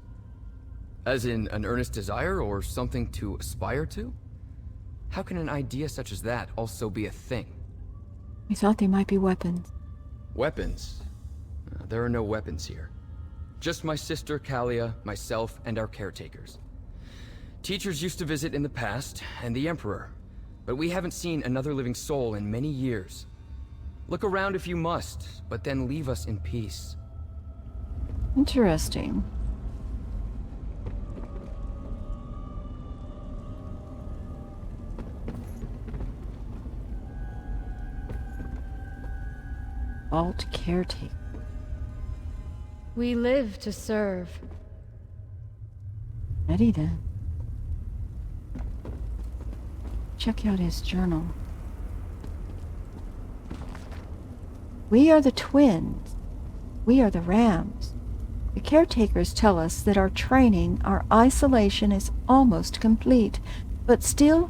As in an earnest desire or something to aspire to? How can an idea such as that also be a thing? We thought they might be weapons. Weapons? There are no weapons here. Just my sister Kalia, myself, and our caretakers. Teachers used to visit in the past, and the Emperor, but we haven't seen another living soul in many years. Look around if you must, but then leave us in peace. Interesting. Vault caretaker. We live to serve. Ready then. Check out his journal. We are the twins. We are the rams. The caretakers tell us that our training, our isolation is almost complete, but still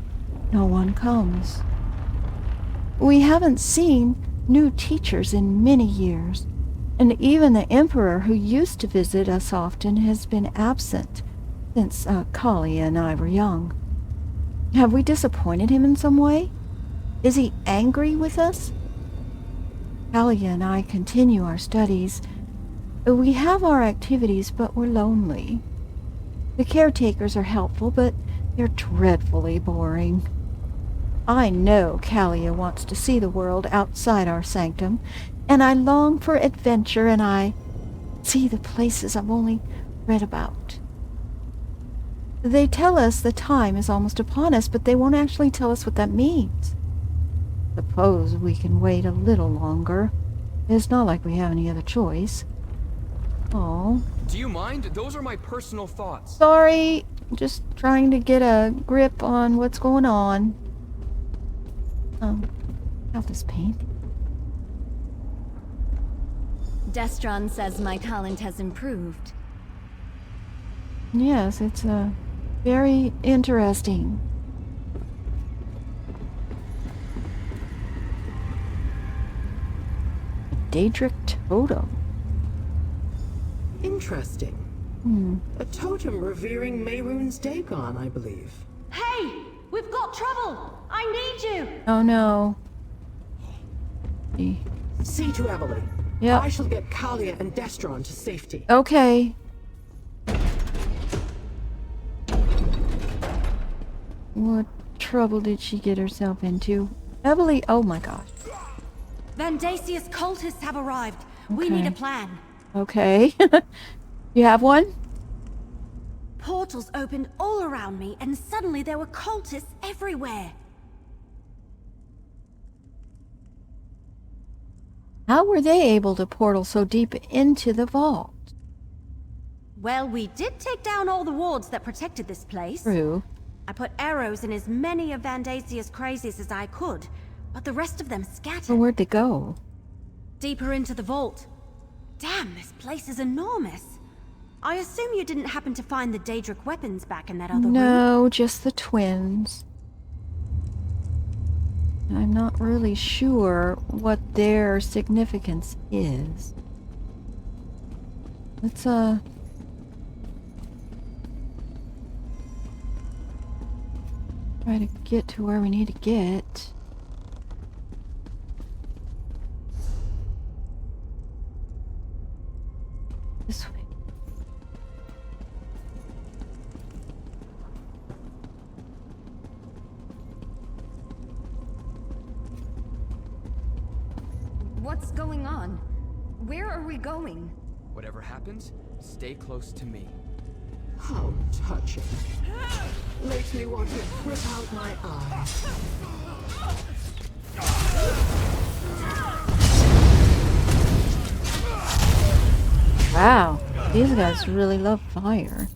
no one comes. We haven't seen new teachers in many years, and even the Emperor, who used to visit us often, has been absent since Kalia and I were young. Have we disappointed him in some way? Is he angry with us? Kalia and I continue our studies. We have our activities, but we're lonely. The caretakers are helpful, but they're dreadfully boring. I know Kalia wants to see the world outside our sanctum, and I long for adventure, and I see the places I've only read about. They tell us the time is almost upon us, but they won't actually tell us what that means. Suppose we can wait a little longer. It's not like we have any other choice. Oh. Do you mind? Those are my personal thoughts. Sorry, just trying to get a grip on what's going on. How's this paint? Destron says my talent has improved. Yes, it's very interesting. Daedric totem. Interesting. A totem revering Mehrunes Dagon, I believe. Hey! We've got trouble! I need you! Oh no. See to Emily. Yep. I shall get Kalia and Destron to safety. Okay. What trouble did she get herself into? Emily, oh my gosh. Vandasia's cultists have arrived. We need a plan. Okay. You have one? Portals opened all around me, and suddenly there were cultists everywhere. How were they able to portal so deep into the vault? Well, we did take down all the wards that protected this place. True. I put arrows in as many of Vandasia's crazies as I could, but the rest of them scattered. Well, where'd they go? Deeper into the vault. Damn, this place is enormous. I assume you didn't happen to find the Daedric weapons back in that other room? No, just the twins. I'm not really sure what their significance is. Let's, try to get to where we need to get. This way. What's going on? Where are we going? Whatever happens, stay close to me. How touching. Makes me want to rip out my eye. Wow, these guys really love fire.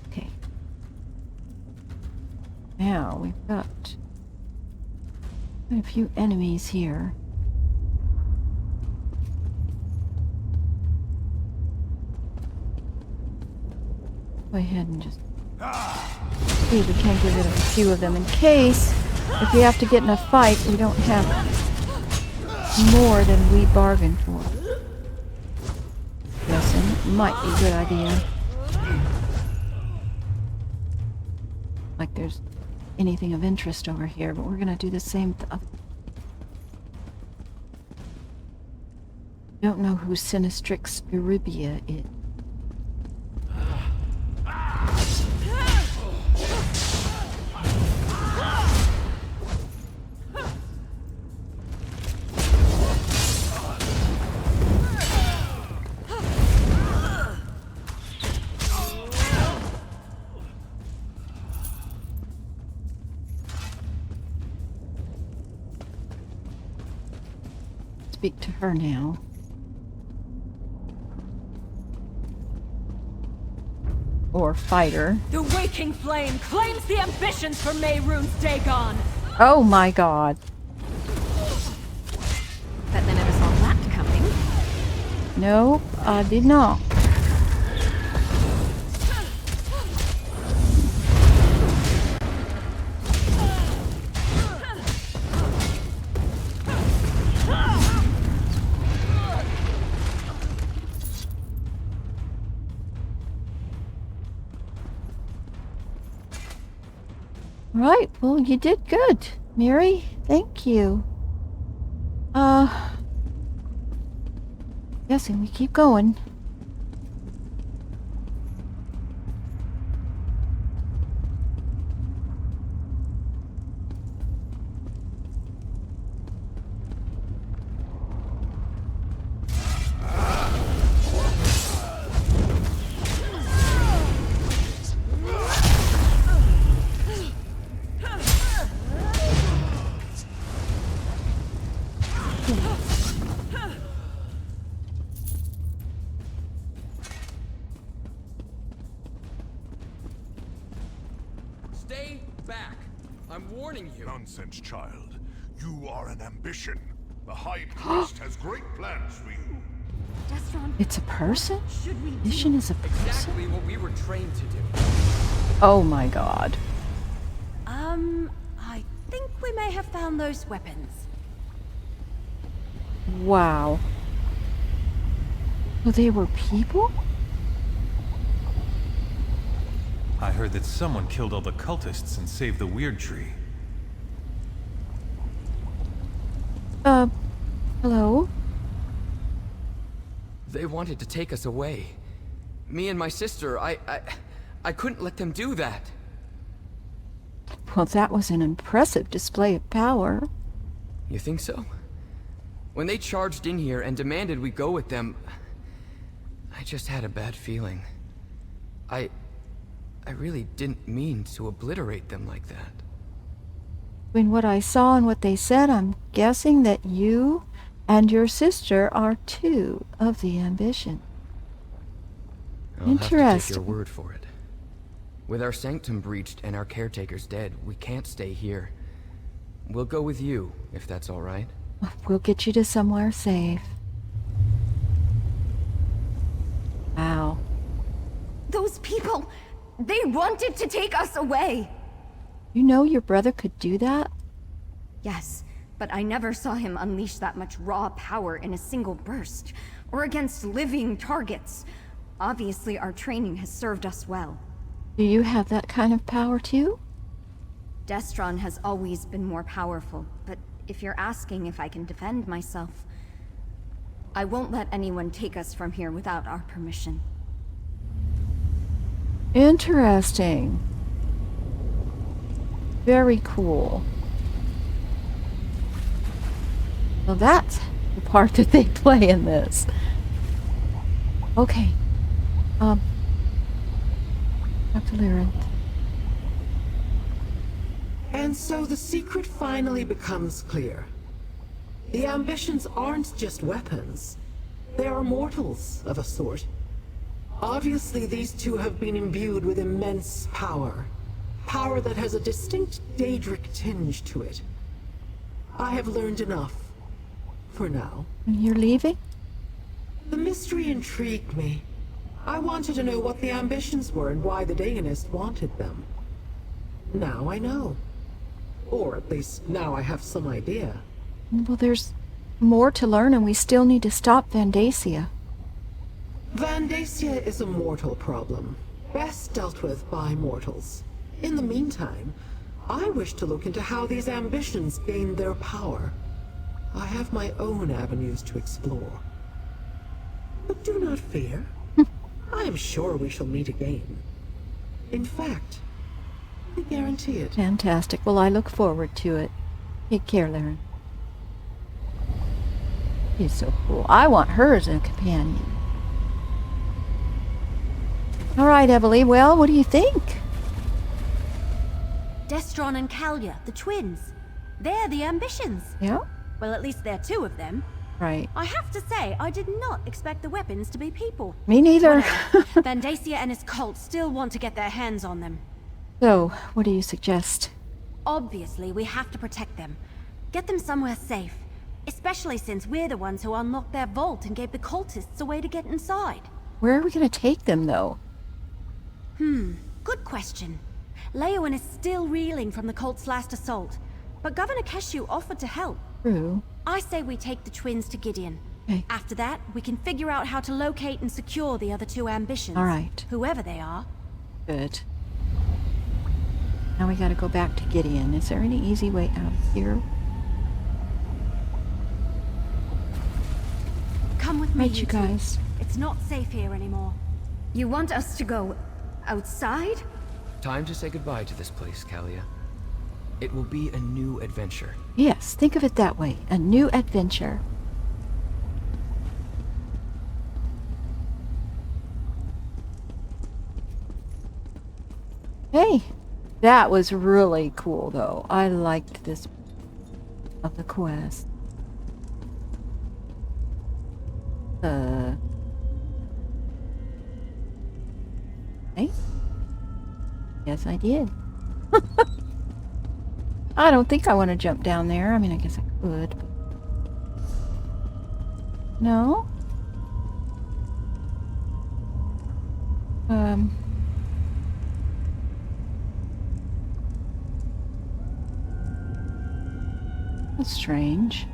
Okay. Now we've got quite a few enemies here. Go ahead and just see if we can't get rid of a few of them in case if we have to get in a fight we don't have more than we bargained for. Guessing might be a good idea. Like there's anything of interest over here, but we're gonna do the same thing. Don't know who Sinistrix Spiribia is. Speak to her now. Or fighter. The waking flame claims the ambitions for Mehrunes Dagon. Oh my god. Bet they never saw that coming. Nope, I did not. Right, well, you did good, Mary. Thank you. Guessing we keep going. Stay back. I'm warning you. Nonsense, child. You are an ambition. The High Priest has great plans for you. It's a person? Mission is a person? Exactly what we were trained to do. Oh my god. I think we may have found those weapons. Wow. So they were people? I heard that someone killed all the cultists and saved the weird tree. Hello? They wanted to take us away. Me and my sister, I couldn't let them do that. Well, that was an impressive display of power. You think so? When they charged in here and demanded we go with them, I just had a bad feeling. I really didn't mean to obliterate them like that. Between what I saw and what they said, I'm guessing that you and your sister are two of the ambition. I'll have to take Interesting. your word for it. With our sanctum breached and our caretakers dead, we can't stay here. We'll go with you, if that's all right. We'll get you to somewhere safe. Wow. Those people, they wanted to take us away. You know your brother could do that? Yes, but I never saw him unleash that much raw power in a single burst, or against living targets. Obviously, our training has served us well. Do you have that kind of power too? Destron has always been more powerful, but if you're asking if I can defend myself, I won't let anyone take us from here without our permission. Interesting. Very cool. Well, that's the part that they play in this. Okay. Dr. Lyranth. And so the secret finally becomes clear. The ambitions aren't just weapons. They are mortals of a sort. Obviously, these two have been imbued with immense power. Power that has a distinct Daedric tinge to it. I have learned enough. For now. You're leaving? The mystery intrigued me. I wanted to know what the ambitions were and why the Dagonist wanted them. Now I know. Or at least now I have some idea. Well, there's more to learn, and we still need to stop Vandacia. Vandacia is a mortal problem, best dealt with by mortals. In the meantime, I wish to look into how these ambitions gain their power. I have my own avenues to explore. But do not fear. I am sure we shall meet again. In fact, I guarantee it. Fantastic. Well, I look forward to it. Take care, Lyranth. She's so cool. I want her as a companion. All right, Evelie. Well, what do you think? Destron and Kalia, the twins. They're the ambitions. Yeah? Well, at least there are two of them. Right. I have to say, I did not expect the weapons to be people. Me neither. Vandacia and his cult still want to get their hands on them. So, what do you suggest? Obviously, we have to protect them. Get them somewhere safe. Especially since we're the ones who unlocked their vault and gave the cultists a way to get inside. Where are we going to take them, though? Good question. Leowen is still reeling from the cult's last assault, but Governor Keshu offered to help. True. I say we take the twins to Gideon. Okay. After that, we can figure out how to locate and secure the other two ambitions. All right. Whoever they are. Good. Now we got to go back to Gideon. Is there any easy way out of here? Come with me, Right, you guys. It's not safe here anymore. You want us to go outside? Time to say goodbye to this place, Kalia. It will be a new adventure. Yes, think of it that way. A new adventure. Hey, that was really cool, though. I liked this of the quest. Hey? Yes, I did. I don't think I want to jump down there. I mean, I guess I could, but... No? That's strange.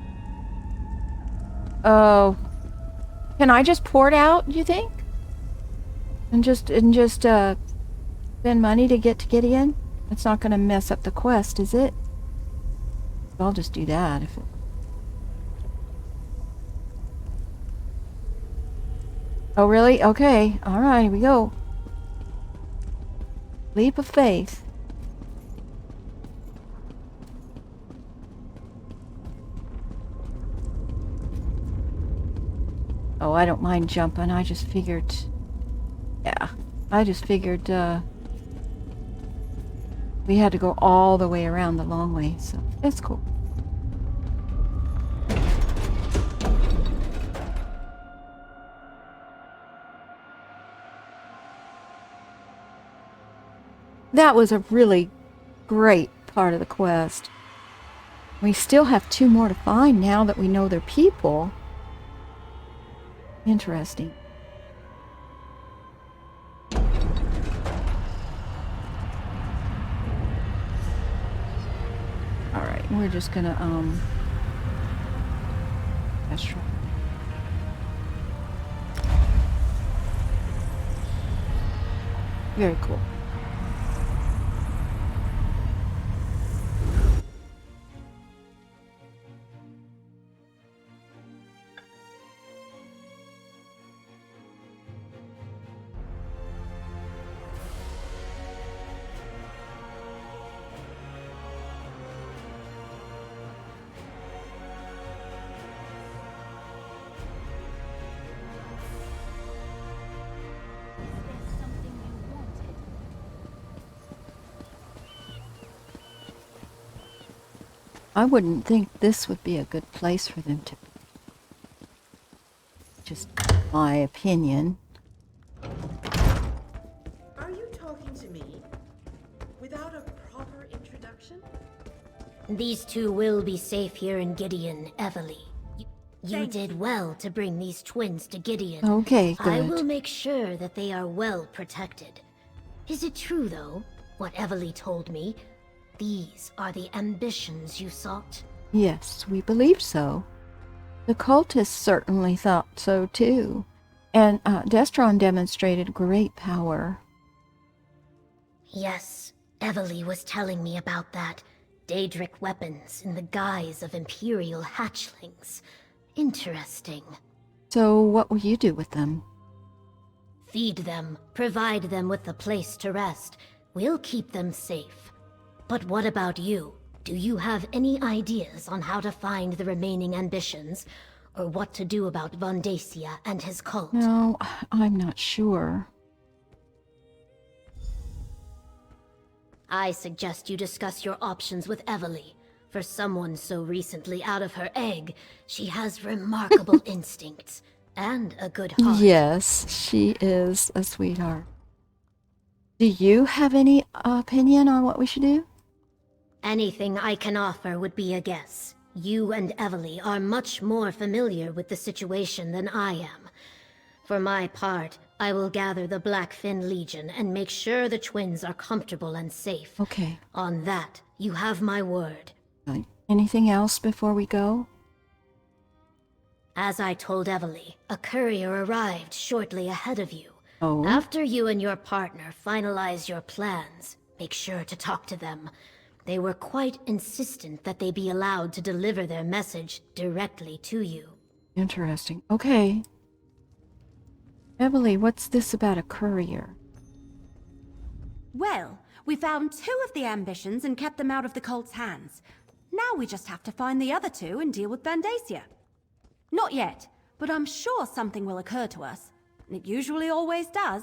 Oh. Can I just port out, do you think? And just spend money to get to Gideon? That's not going to mess up the quest, is it? I'll just do that if it... Oh, really? Okay. Alright, here we go. Leap of faith. Oh, I don't mind jumping. I just figured... Yeah. I just figured, we had to go all the way around the long way, so it's cool. That was a really great part of the quest. We still have 2 more to find now that we know they're people. Interesting. Alright, we're just gonna, that's right. Very cool. I wouldn't think this would be a good place for them to be. Just my opinion. Are you talking to me? Without a proper introduction? These 2 will be safe here in Gideon, Evely. You did well to bring these twins to Gideon. Okay, good. I will make sure that they are well protected. Is it true, though, what Evely told me? These are the ambitions you sought? Yes, we believe so. The cultists certainly thought so too. And Destron demonstrated great power. Yes, Evely was telling me about that. Daedric weapons in the guise of Imperial hatchlings. Interesting. So what will you do with them? Feed them, provide them with a place to rest. We'll keep them safe. But what about you? Do you have any ideas on how to find the remaining ambitions? Or what to do about Vondacia and his cult? No, I'm not sure. I suggest you discuss your options with Evely. For someone so recently out of her egg, she has remarkable instincts and a good heart. Yes, she is a sweetheart. Do you have any opinion on what we should do? Anything I can offer would be a guess. You and Evely are much more familiar with the situation than I am. For my part, I will gather the Blackfin Legion and make sure the twins are comfortable and safe. Okay. On that, you have my word. Anything else before we go? As I told Evely, a courier arrived shortly ahead of you. Oh. After you and your partner finalize your plans, make sure to talk to them. They were quite insistent that they be allowed to deliver their message directly to you. Interesting. Okay. Evely, what's this about a courier? Well, we found 2 of the ambitions and kept them out of the cult's hands. Now we just have to find the other 2 and deal with Vandacia. Not yet, but I'm sure something will occur to us. It usually always does.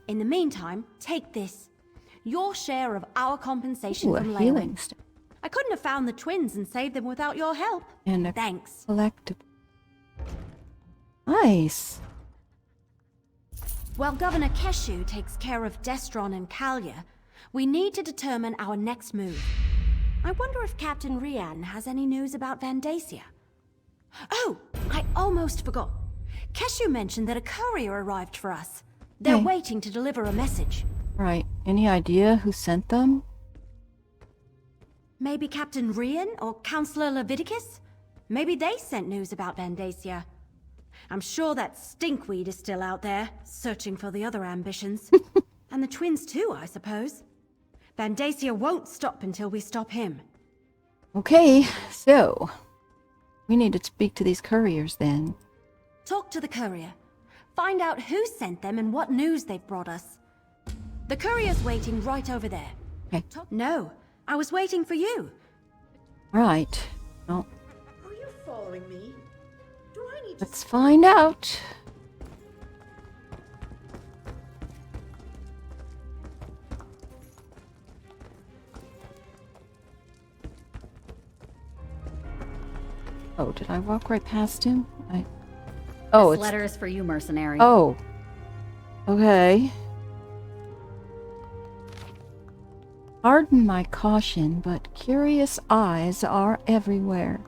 In the meantime, take this. Your share of our compensation from a healing Leywin. stone. I couldn't have found the twins and saved them without your help. And a Thanks. collectible. Nice. While Governor Keshu takes care of Destron and Kalia, we need to determine our next move. I wonder if Captain Rian has any news about Vandacia. Oh, I almost forgot. Keshu mentioned that a courier arrived for us. They're waiting to deliver a message. Right. Any idea who sent them? Maybe Captain Rian or Councillor Leviticus? Maybe they sent news about Vandacia. I'm sure that stinkweed is still out there, searching for the other ambitions. And the twins too, I suppose. Vandacia won't stop until we stop him. Okay, so we need to speak to these couriers then. Talk to the courier. Find out who sent them and what news they've brought us. The courier's waiting right over there. Okay. No, I was waiting for you. Right. Well, Are you following me? Do I need let's find out. Oh, did I walk right past him? Oh, this it's... letter is for you, mercenary. Oh. Okay. Pardon my caution, but curious eyes are everywhere.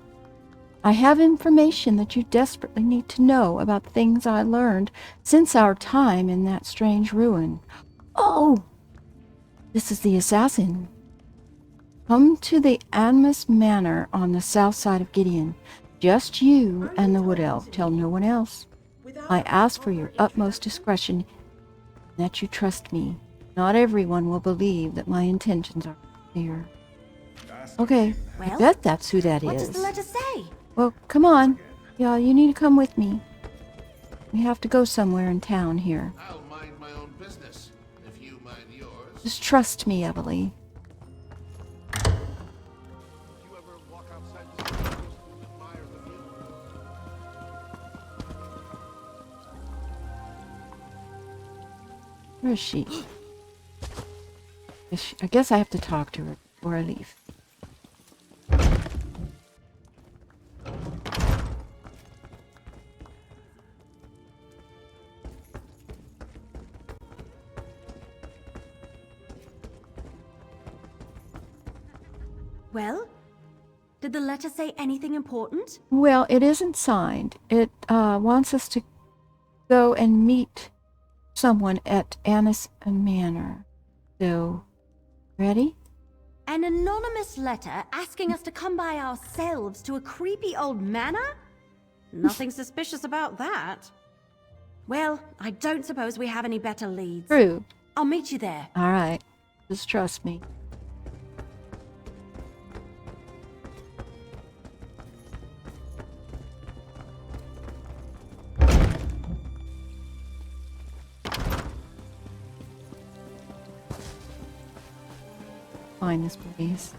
I have information that you desperately need to know about things I learned since our time in that strange ruin. Oh! This is the assassin. Come to the Anmus Manor on the south side of Gideon. Just you and the Wood Elf. Tell no one else. I ask for your utmost discretion, and that you trust me. Not everyone will believe that my intentions are clear. Okay, I bet that's who that is. What does the letter say? Well, come on. Yeah, you need to come with me. We have to go somewhere in town here. I'll mind my own business, if you mind yours. Just trust me, Emily. Where is she? I guess I have to talk to her before I leave. Well, did the letter say anything important? Well, it isn't signed. It wants us to go and meet someone at Anmus Manor. So, ready? An anonymous letter asking us to come by ourselves to a creepy old manor? Nothing suspicious about that. Well, I don't suppose we have any better leads. True. I'll meet you there. All right. Just trust me. Find this place.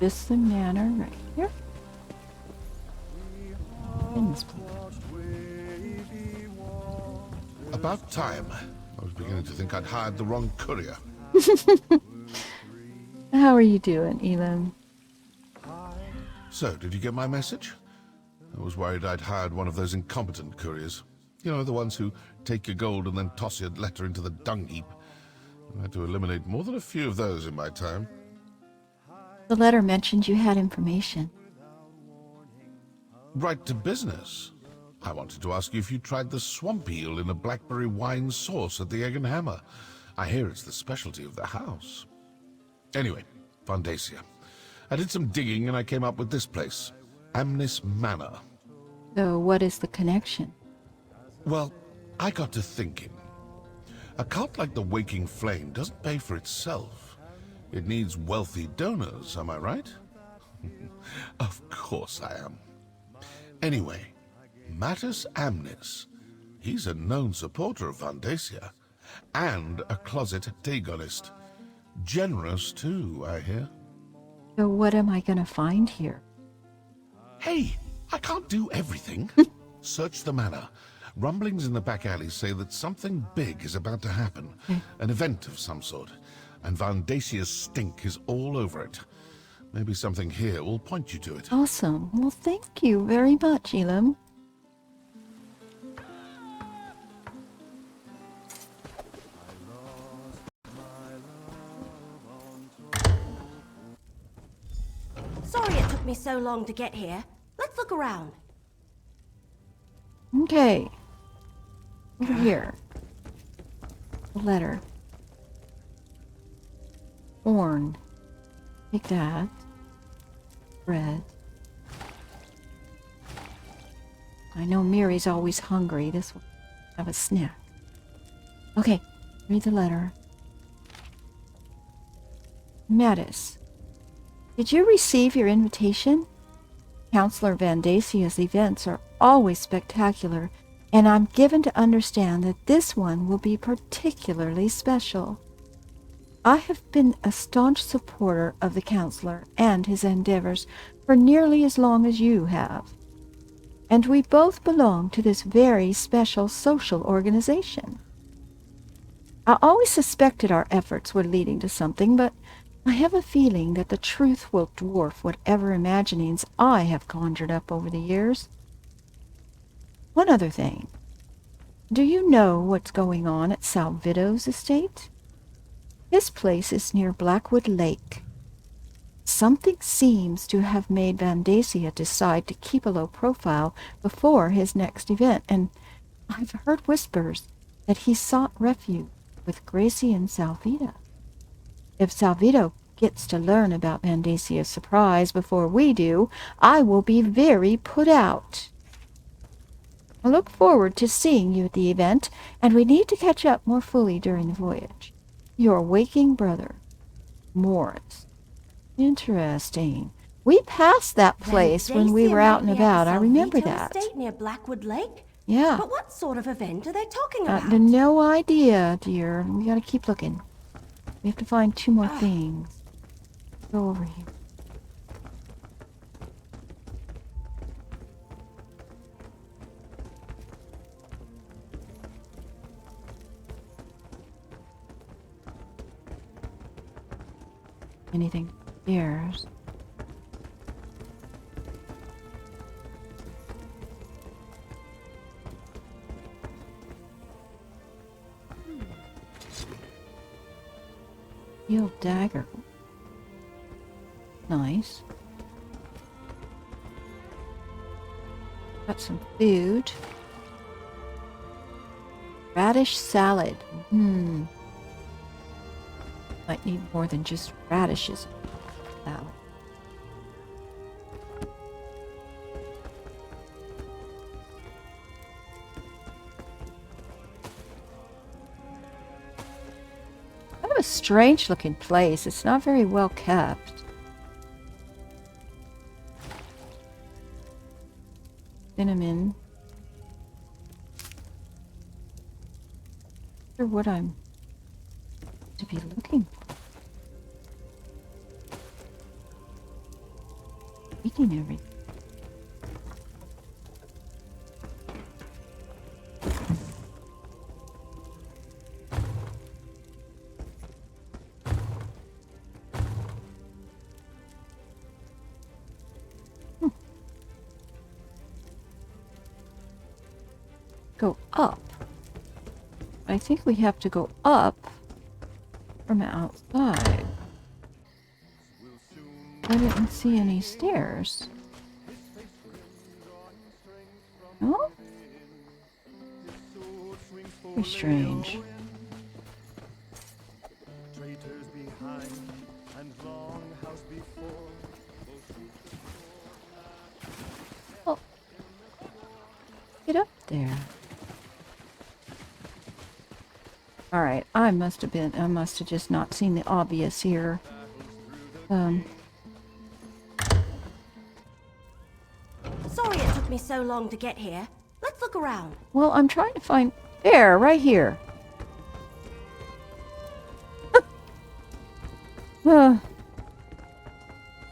This is the manor right here. In this place. About time. I was beginning to think I'd hired the wrong courier. How are you doing, Elam? So, did you get my message? I was worried I'd hired one of those incompetent couriers. You know, the ones who take your gold and then toss your letter into the dung heap. I had to eliminate more than a few of those in my time. The letter mentioned you had information. Right to business. I wanted to ask you if you tried the swamp eel in a blackberry wine sauce at the Egg and Hammer. I hear it's the specialty of the house. Anyway, Vandacia. I did some digging and I came up with this place. Anmus Manor. So what is the connection? Well, I got to thinking. A cult like the Waking Flame doesn't pay for itself. It needs wealthy donors, am I right? Of course I am. Anyway, Mattis Amnis. He's a known supporter of Vandacia. And a closet Dagonist. Generous, too, I hear. So what am I gonna find here? Hey, I can't do everything. Search the manor. Rumblings in the back alley say that something big is about to happen. An event of some sort. And Vandacia's stink is all over it. Maybe something here will point you to it. Awesome. Well, thank you very much, Elam. Sorry it took me so long to get here. Let's look around. Okay. Over here. The letter. Horn. Take that. Bread. I know Miri's always hungry. This will have a snack. Okay. Read the letter. Mattis. Did you receive your invitation? Counselor Vandacia's events are always spectacular, and I'm given to understand that this one will be particularly special. I have been a staunch supporter of the Counselor and his endeavors for nearly as long as you have, and we both belong to this very special social organization. I always suspected our efforts were leading to something, but I have a feeling that the truth will dwarf whatever imaginings I have conjured up over the years. One other thing. Do you know what's going on at Salvito's estate? His place is near Blackwood Lake. Something seems to have made Vandacia decide to keep a low profile before his next event, and I've heard whispers that he sought refuge with Gracie and Salvito. If Salvito gets to learn about Vandacia's surprise before we do, I will be very put out. I look forward to seeing you at the event, and we need to catch up more fully during the voyage. Your waking brother, Morris. Interesting. We passed that place when we were out and about. I remember that. Estate near Blackwood Lake? Yeah. But what sort of event are they talking about? No idea, dear. We gotta keep looking. We have to find 2 more things. Go over here. Anything upstairs? Steel dagger. Nice. Got some food. Radish salad. Might need more than just radishes. Salad. Kind of a strange looking place. It's not very well kept. Cinnamon. Not sure what I'm to be looking for. Eating everything. Go up. I think we have to go up from outside. I didn't see any stairs. No? Very strange. Oh. Get up there. Alright, I must have just not seen the obvious here. Sorry it took me so long to get here. Let's look around. Well, I'm trying to find... There, right here.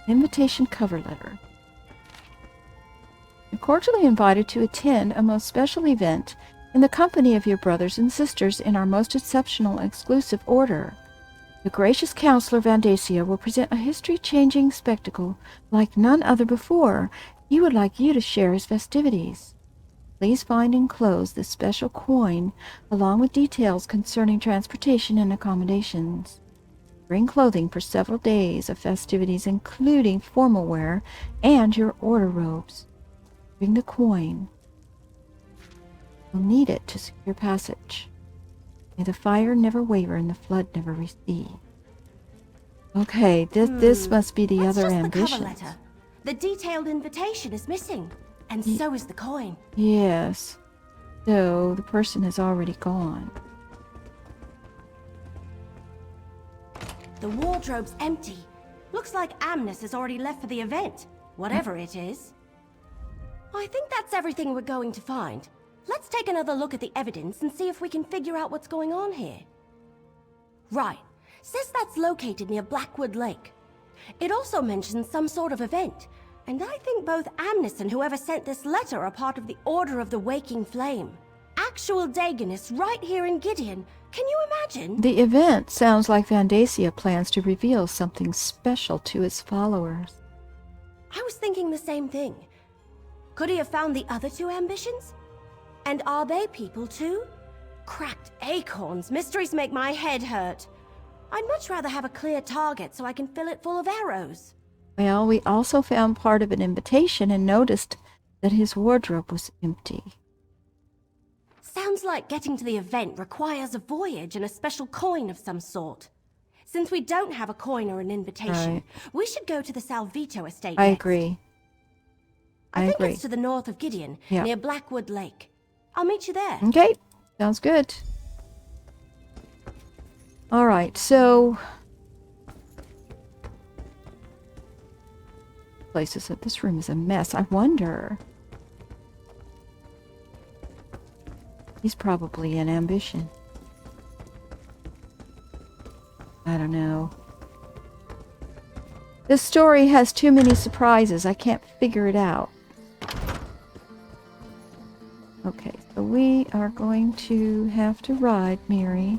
Invitation cover letter. You're cordially invited to attend a most special event in the company of your brothers and sisters in our most exceptional and exclusive order. The gracious Counselor Vandacia will present a history-changing spectacle like none other before. He would like you to share his festivities. Please find enclosed this special coin, along with details concerning transportation and accommodations. Bring clothing for several days of festivities, including formal wear and your order robes. Bring the coin. You'll need it to secure passage. May the fire never waver and the flood never recede. Okay, this must be the other ambition. The cover letter. The detailed invitation is missing, and so is the coin. Yes. So the person has already gone. The wardrobe's empty. Looks like Amnes has already left for the event, whatever it is. I think that's everything we're going to find. Let's take another look at the evidence and see if we can figure out what's going on here. Right. Says that's located near Blackwood Lake. It also mentions some sort of event, and I think both Amnes and whoever sent this letter are part of the Order of the Waking Flame. actual Dagonist right here in Gideon. Can you imagine? The event sounds like Vandacia plans to reveal something special to his followers. I was thinking the same thing. Could he have found the other two ambitions? And are they people too? Cracked acorns. Mysteries make my head hurt. I'd much rather have a clear target so I can fill it full of arrows. Well, we also found part of an invitation and noticed that his wardrobe was empty. Sounds like getting to the event requires a voyage and a special coin of some sort. Since we don't have a coin or an invitation, Right. we should go to the Salvito estate I next. agree. I think agree. it's to the north of Gideon, Yeah. near Blackwood Lake. I'll meet you there. Okay, sounds good. All right, so places that this room is a mess. I wonder. He's probably an ambition. I don't know. This story has too many surprises. I can't figure it out. Okay, so we are going to have to ride Miri.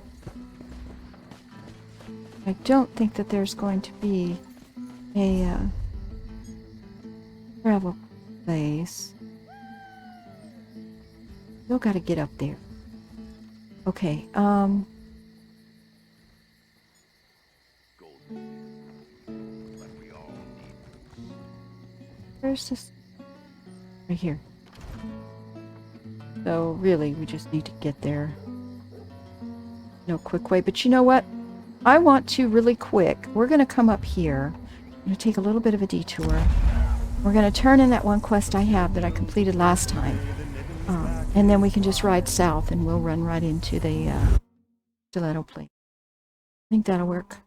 I don't think that there's going to be a travel place. Still got to get up there. Okay, where's this? Right here. So really, we just need to get there. No quick way, but you know what? I want to really quick. We're going to come up here. I'm going to take a little bit of a detour. We're going to turn in that one quest I have that I completed last time. And then we can just ride south and we'll run right into the stiletto plate. I think that'll work.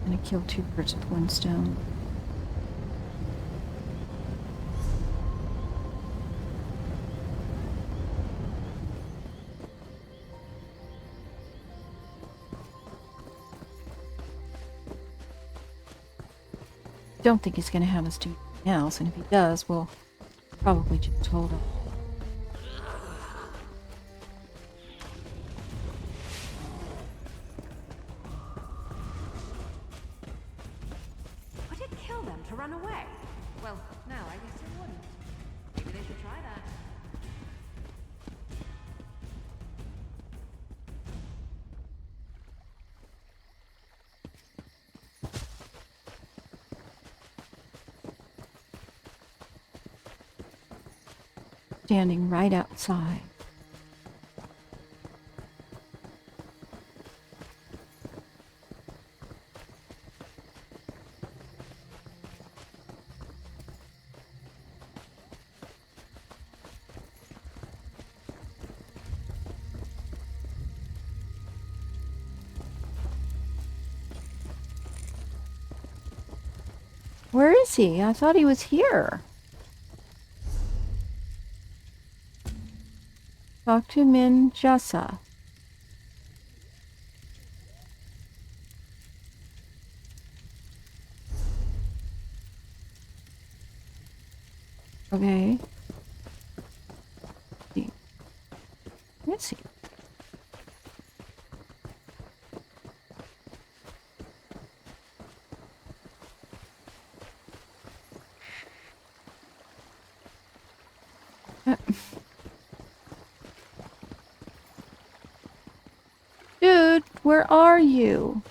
I'm going to kill 2 birds with 1 stone. Don't think he's going to have us do anything else, and if he does, we'll probably just hold him. Would it kill them to run away? Well, no, I guess it wouldn't. Maybe they should try that. Standing right outside. Where is he? I thought he was here. Talk to Min Jasa. Okay. Where is he? Dude, where are you?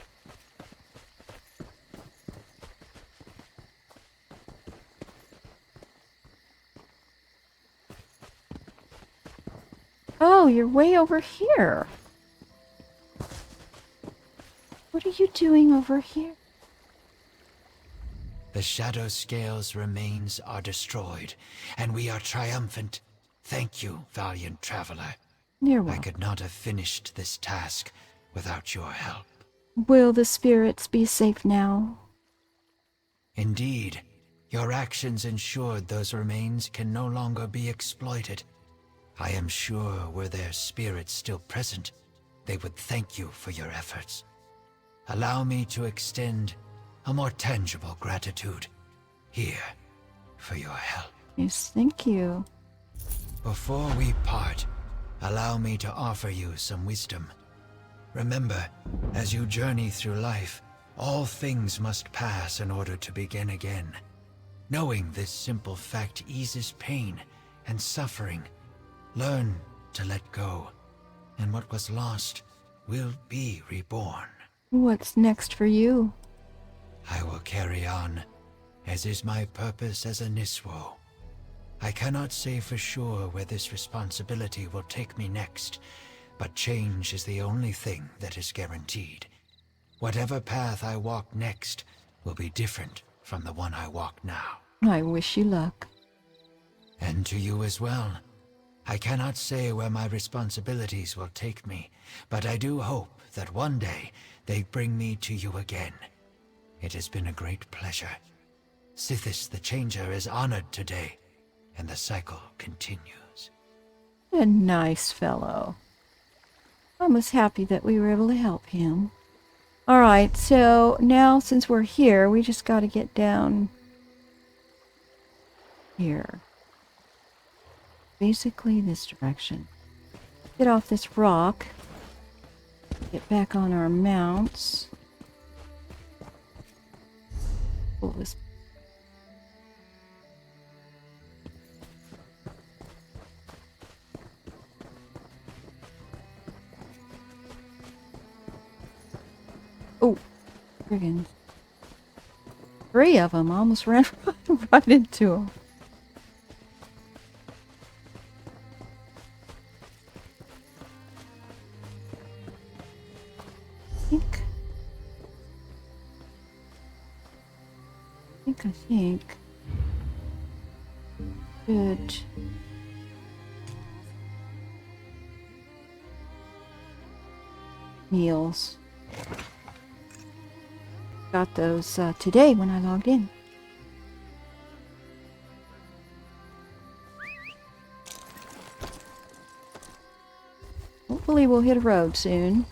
Oh, you're way over here. What are you doing over here? The Shadow Scale's remains are destroyed, and we are triumphant. Thank you, valiant traveler. You're I welcome. could not have finished this task without your help. Will the spirits be safe now? Indeed, your actions ensured those remains can no longer be exploited. I am sure were their spirits still present, they would thank you for your efforts. Allow me to extend a more tangible gratitude here for your help. Yes, thank you. Before we part, allow me to offer you some wisdom. Remember, as you journey through life, all things must pass in order to begin again. Knowing this simple fact eases pain and suffering. Learn to let go, and what was lost will be reborn. What's next for you? I will carry on, as is my purpose as a Niswo. I cannot say for sure where this responsibility will take me next, but change is the only thing that is guaranteed. Whatever path I walk next will be different from the one I walk now. I wish you luck. And to you as well. I cannot say where my responsibilities will take me, but I do hope that one day they bring me to you again. It has been a great pleasure. Sithis the Changer is honored today, and the cycle continues. A nice fellow. I was happy that we were able to help him. Alright, so now since we're here, we just got to get down here. Basically this direction. Get off this rock. Get back on our mounts. Pull this. Oh, friggin'. 3 of them. I almost ran right into them. I think. Good. Meals. Got those today when I logged in. Hopefully we'll hit a road soon.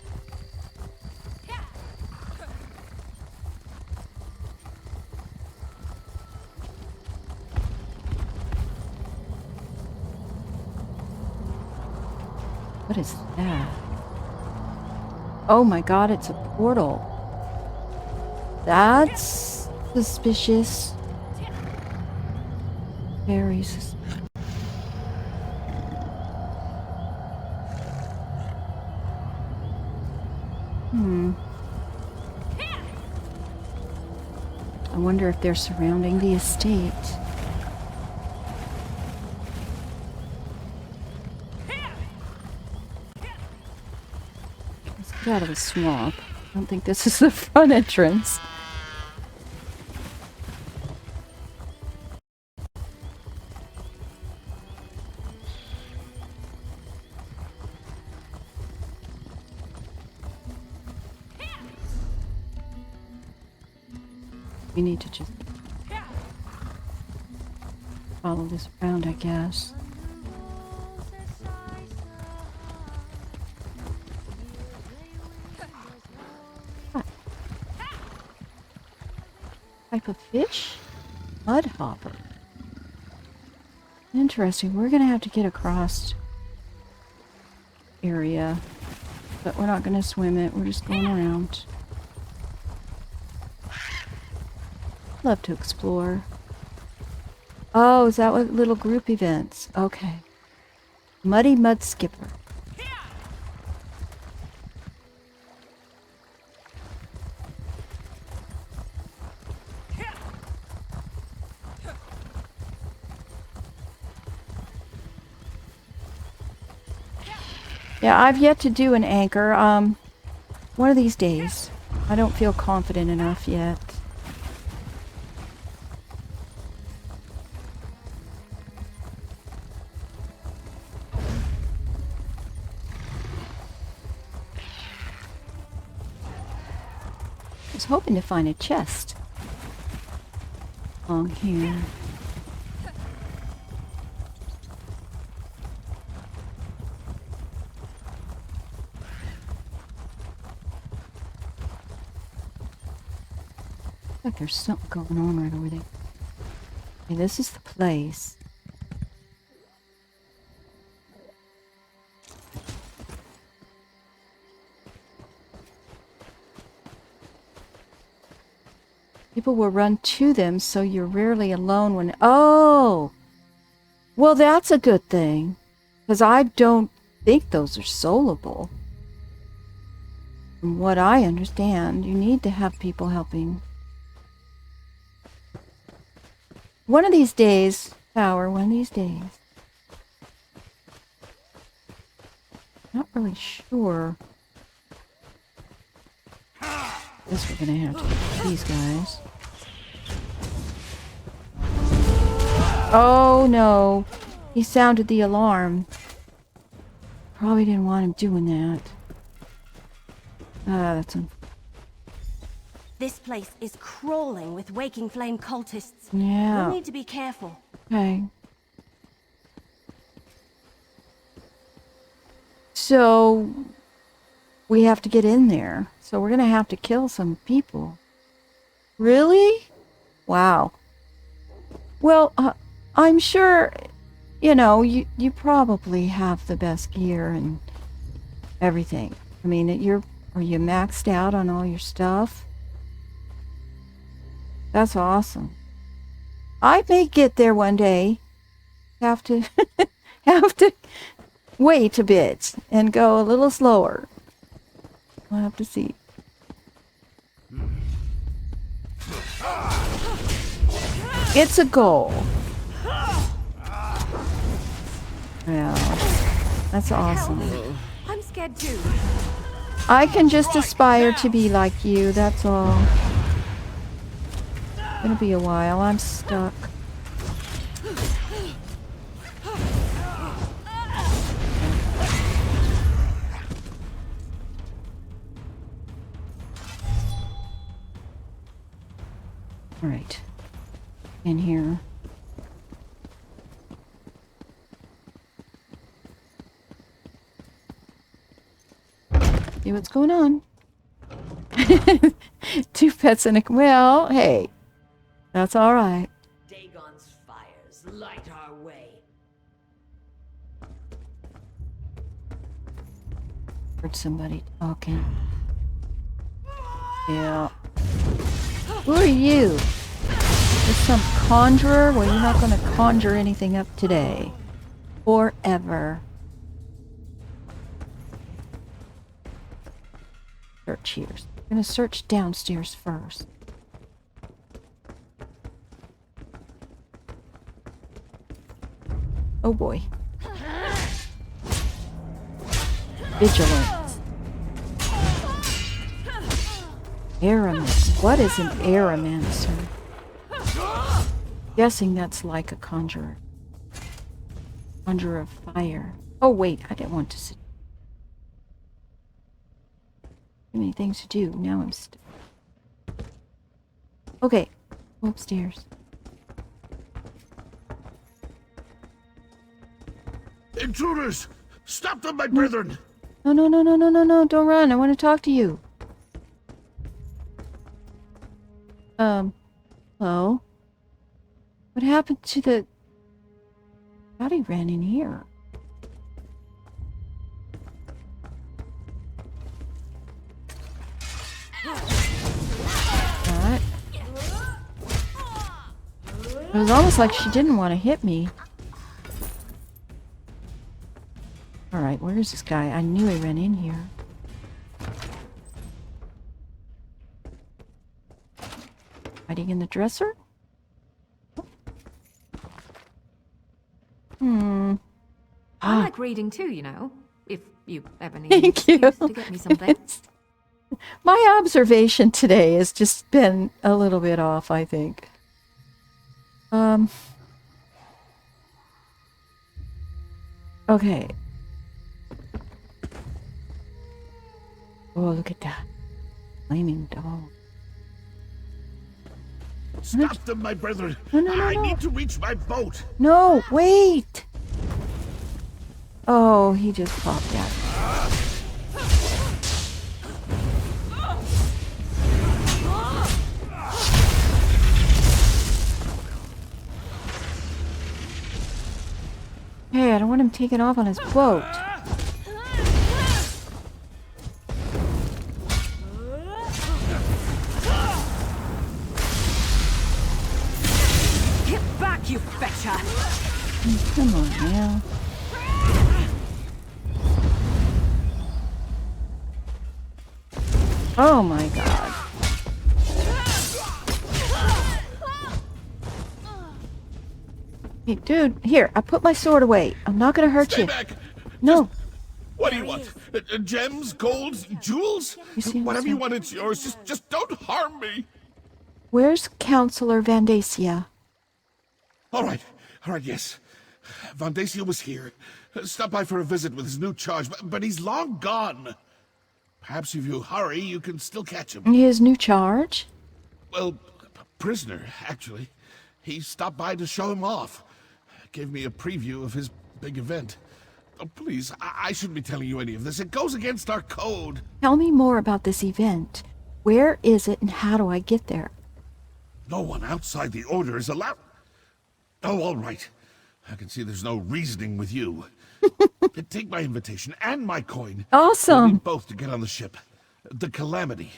What is that? Oh my god, it's a portal. That's suspicious. Very suspicious. I wonder if they're surrounding the estate. Let's get out of the swamp. I don't think this is the front entrance. We need to just follow this around, I guess. What type of fish? Mudhopper. Interesting. We're gonna have to get across area, but we're not gonna swim it. We're just going around. Love to explore. Oh, is that what little group events? Okay. Muddy Mud Skipper. Yeah, I've yet to do an anchor. One of these days. I don't feel confident enough yet. I was hoping to find a chest along here. Looks like there's something going on right over there. Okay, this is the place. People will run to them, so you're rarely alone when... Oh! Well, that's a good thing. Because I don't think those are soulable. From what I understand, you need to have people helping. One of these days, Power, one of these days. Not really sure. Guess we're gonna have to get these guys. Oh no! He sounded the alarm. Probably didn't want him doing that. Ah, that's This place is crawling with Waking Flame cultists. Yeah. We'll need to be careful. okay. So we have to get in there. So we're gonna have to kill some people. Really? Wow. Well, I'm sure, you know, you probably have the best gear and everything. I mean, are you maxed out on all your stuff? That's awesome. I may get there one day. Have to wait a bit and go a little slower. We'll have to see. It's a goal. Yeah, that's awesome. I'm scared too. I can just aspire to be like you, that's all. It's gonna be a while. I'm stuck. All right. In here. See what's going on. 2 pets and a... Well, hey. That's all right. Dagon's fires light our way. Heard somebody talking. Yeah. Who are you? Is some conjurer? Well, you're not going to conjure anything up today. Or ever. Search here. I'm going to search downstairs first. Oh boy. Vigilance. Aeromancer. What is an aeromancer? Guessing that's like a conjurer. Conjurer of fire. Oh wait, I didn't want to sit. Too many things to do. Now I'm stuck. Okay, go upstairs. Intruders! Stop them, my brethren! No, no, no, no, no, no, no, don't run. I want to talk to you. Hello? What happened to the... Thought he ran in here. That. It was almost like she didn't want to hit me. Alright, where is this guy? I knew he ran in here. Hiding in the dresser? I like reading too, you know. If you ever need Thank you. to get me something. My observation today has just been a little bit off, I think. Okay. Oh, look at that. Flaming dog. Stop them, my brethren! No, no, no, I no. need to reach my boat! No, wait! Oh, he just popped out. Hey, I don't want him taking off on his boat. you betcha! Come on now. Oh my god. Hey, dude, here, I put my sword away. I'm not gonna hurt Stay you. back! No. What do you want? Gems, gold, jewels? Whatever you want, it's yours. Just don't harm me. Where's Counselor Vandacia? All right, yes. Vandacia was here. Stopped by for a visit with his new charge, but he's long gone. Perhaps if you hurry, you can still catch him. His new charge? Well, prisoner, actually. He stopped by to show him off. Gave me a preview of his big event. Oh, please, I shouldn't be telling you any of this. It goes against our code. Tell me more about this event. Where is it and how do I get there? No one outside the Order is allowed... Oh, all right. I can see there's no reasoning with you. Take my invitation and my coin. Awesome. We need both to get on the ship. The Calamity.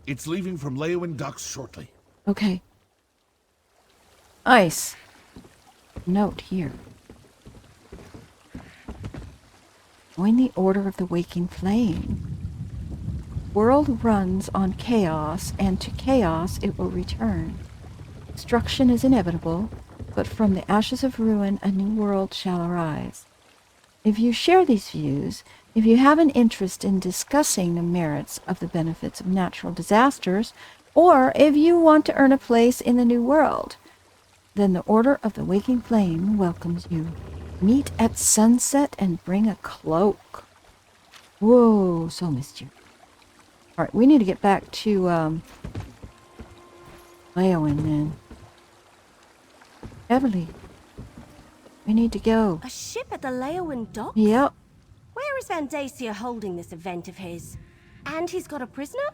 It's leaving from Leowin docks shortly. Okay. Nice. Note here. Join the Order of the Waking Flame. World runs on chaos, and to chaos it will return. Destruction is inevitable, but from the ashes of ruin a new world shall arise. If you share these views, if you have an interest in discussing the merits of the benefits of natural disasters, or if you want to earn a place in the new world, then the Order of the Waking Flame welcomes you. Meet at sunset and bring a cloak. Whoa, so missed you. Alright, we need to get back to, Leowin then. Beverly, we need to go. A ship at the Leowin docks? Yep. Where is Vandacia holding this event of his? And he's got a prisoner?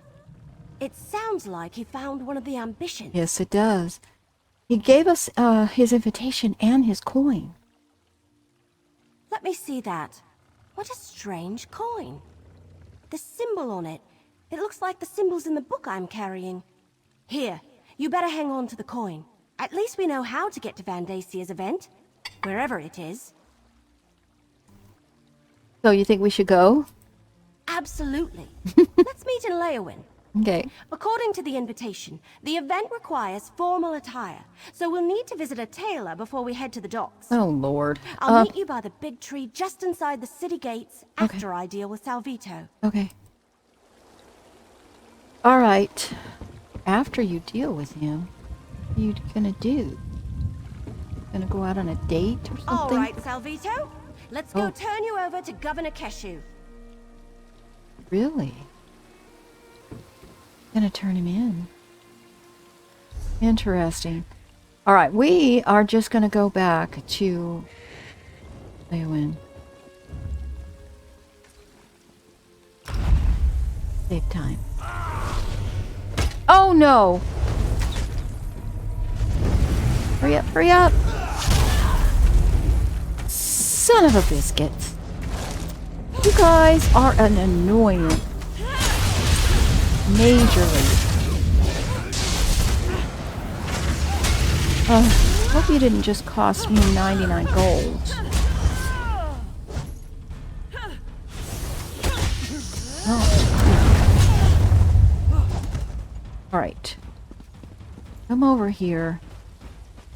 It sounds like he found one of the ambitions. Yes, it does. He gave us his invitation and his coin. Let me see that. What a strange coin. The symbol on it. It looks like the symbols in the book I'm carrying. Here, you better hang on to the coin. At least we know how to get to Vandacia's event. Wherever it is. So you think we should go? Absolutely. Let's meet in Leowin. Okay. According to the invitation, the event requires formal attire, so we'll need to visit a tailor before we head to the docks. Oh, Lord. I'll meet you by the big tree just inside the city gates after I deal with Salvito. Okay. All right. After you deal with him, what are you gonna do? Gonna go out on a date or something? All right, Salvito. Let's go turn you over to Governor Keshu. Really? Gonna turn him in. Interesting. All right, we are just gonna go back to Leowin. Save time. Oh no! Hurry up, hurry up! Son of a biscuit. You guys are an annoyance. Majorly. Hope you didn't just cost me 99 gold. Alright. Come over here.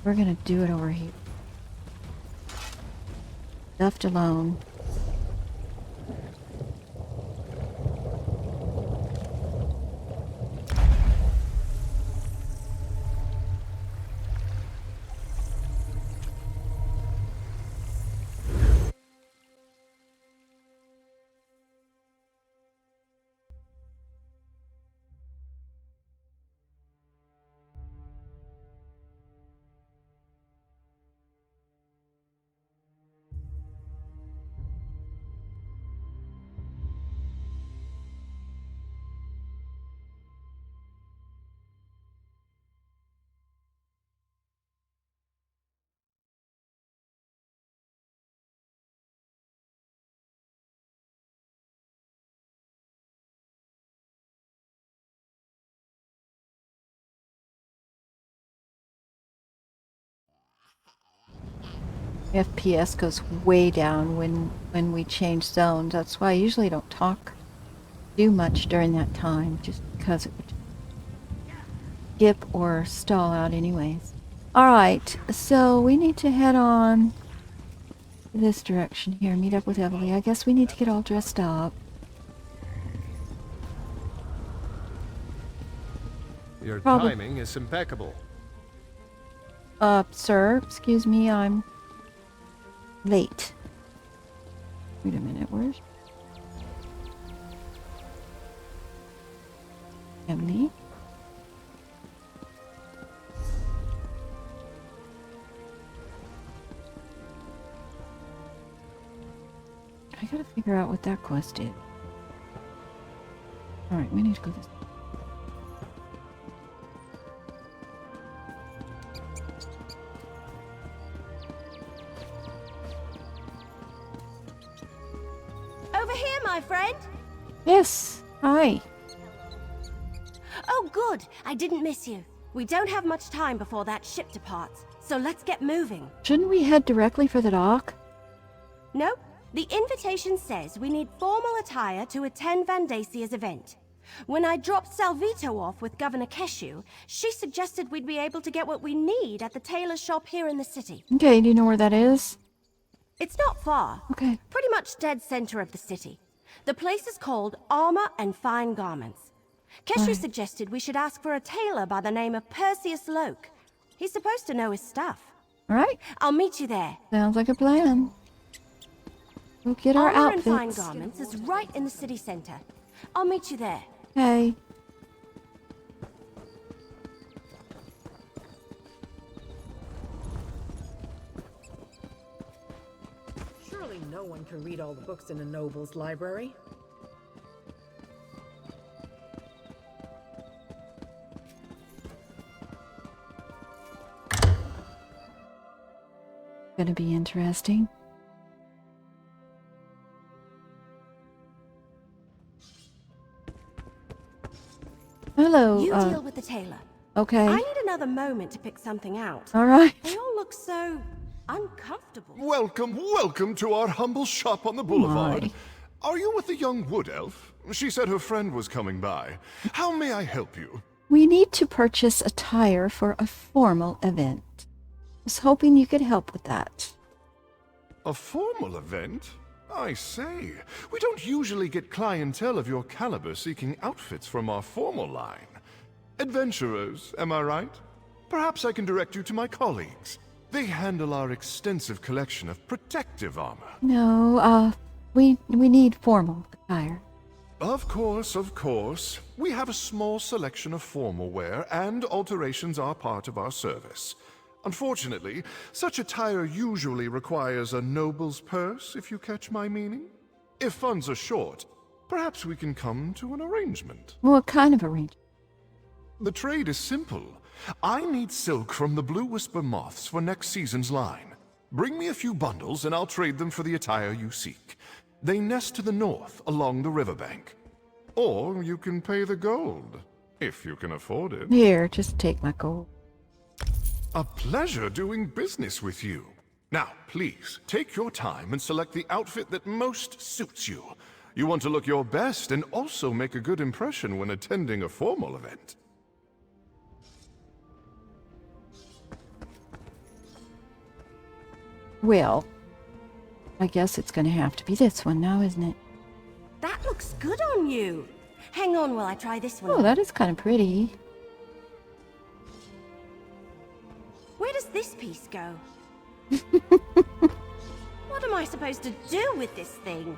We're gonna do it over here. Left alone. FPS goes way down when we change zones. That's why I usually don't do much during that time, just because it would skip or stall out anyways. Alright, so we need to head on this direction here, meet up with Emily. I guess we need to get all dressed up. Your timing is impeccable. Sir, excuse me, I'm late. Wait a minute, where's Emily? I gotta figure out what that quest is. Alright, we need to go this way. Over here, my friend. Yes, hi. Oh, good. I didn't miss you. We don't have much time before that ship departs, so let's get moving. Shouldn't we head directly for the dock? Nope. The invitation says we need formal attire to attend Vandasia's event. When I dropped Salvito off with Governor Keshu, she suggested we'd be able to get what we need at the tailor shop here in the city. Okay, do you know where that is? It's not far. Okay. Pretty much dead center of the city. The place is called Armor and Fine Garments. Keshu suggested we should ask for a tailor by the name of Perseus Loke. He's supposed to know his stuff. Alright. I'll meet you there. Sounds like a plan. We'll get our Armor outfits. and Fine Garments is right in the city center. I'll meet you there. Okay. Surely no one can read all the books in a noble's library. Gonna be interesting. Hello. You deal with the tailor. Okay. I need another moment to pick something out. All right. They all look so uncomfortable. Welcome to our humble shop on the boulevard. Are you with the young wood elf? She said her friend was coming by. How may I help you? We need to purchase attire for a formal event. I was hoping you could help with that. A formal event? I say, we don't usually get clientele of your caliber seeking outfits from our formal line. Adventurers, am I right? Perhaps I can direct you to my colleagues. They handle our extensive collection of protective armor. No, we need formal attire. Of course. We have a small selection of formal wear, and alterations are part of our service. Unfortunately, such attire usually requires a noble's purse, if you catch my meaning. If funds are short, perhaps we can come to an arrangement. What kind of arrangement? The trade is simple. I need silk from the Blue Whisper moths for next season's line. Bring me a few bundles and I'll trade them for the attire you seek. They nest to the north along the riverbank. Or you can pay the gold, if you can afford it. Here, just take my gold. A pleasure doing business with you. Now, please, take your time and select the outfit that most suits you. You want to look your best and also make a good impression when attending a formal event. Well, I guess it's going to have to be this one now, isn't it? That looks good on you. Hang on while I try this one. Oh, that is kind of pretty. Where does this piece go? What am I supposed to do with this thing?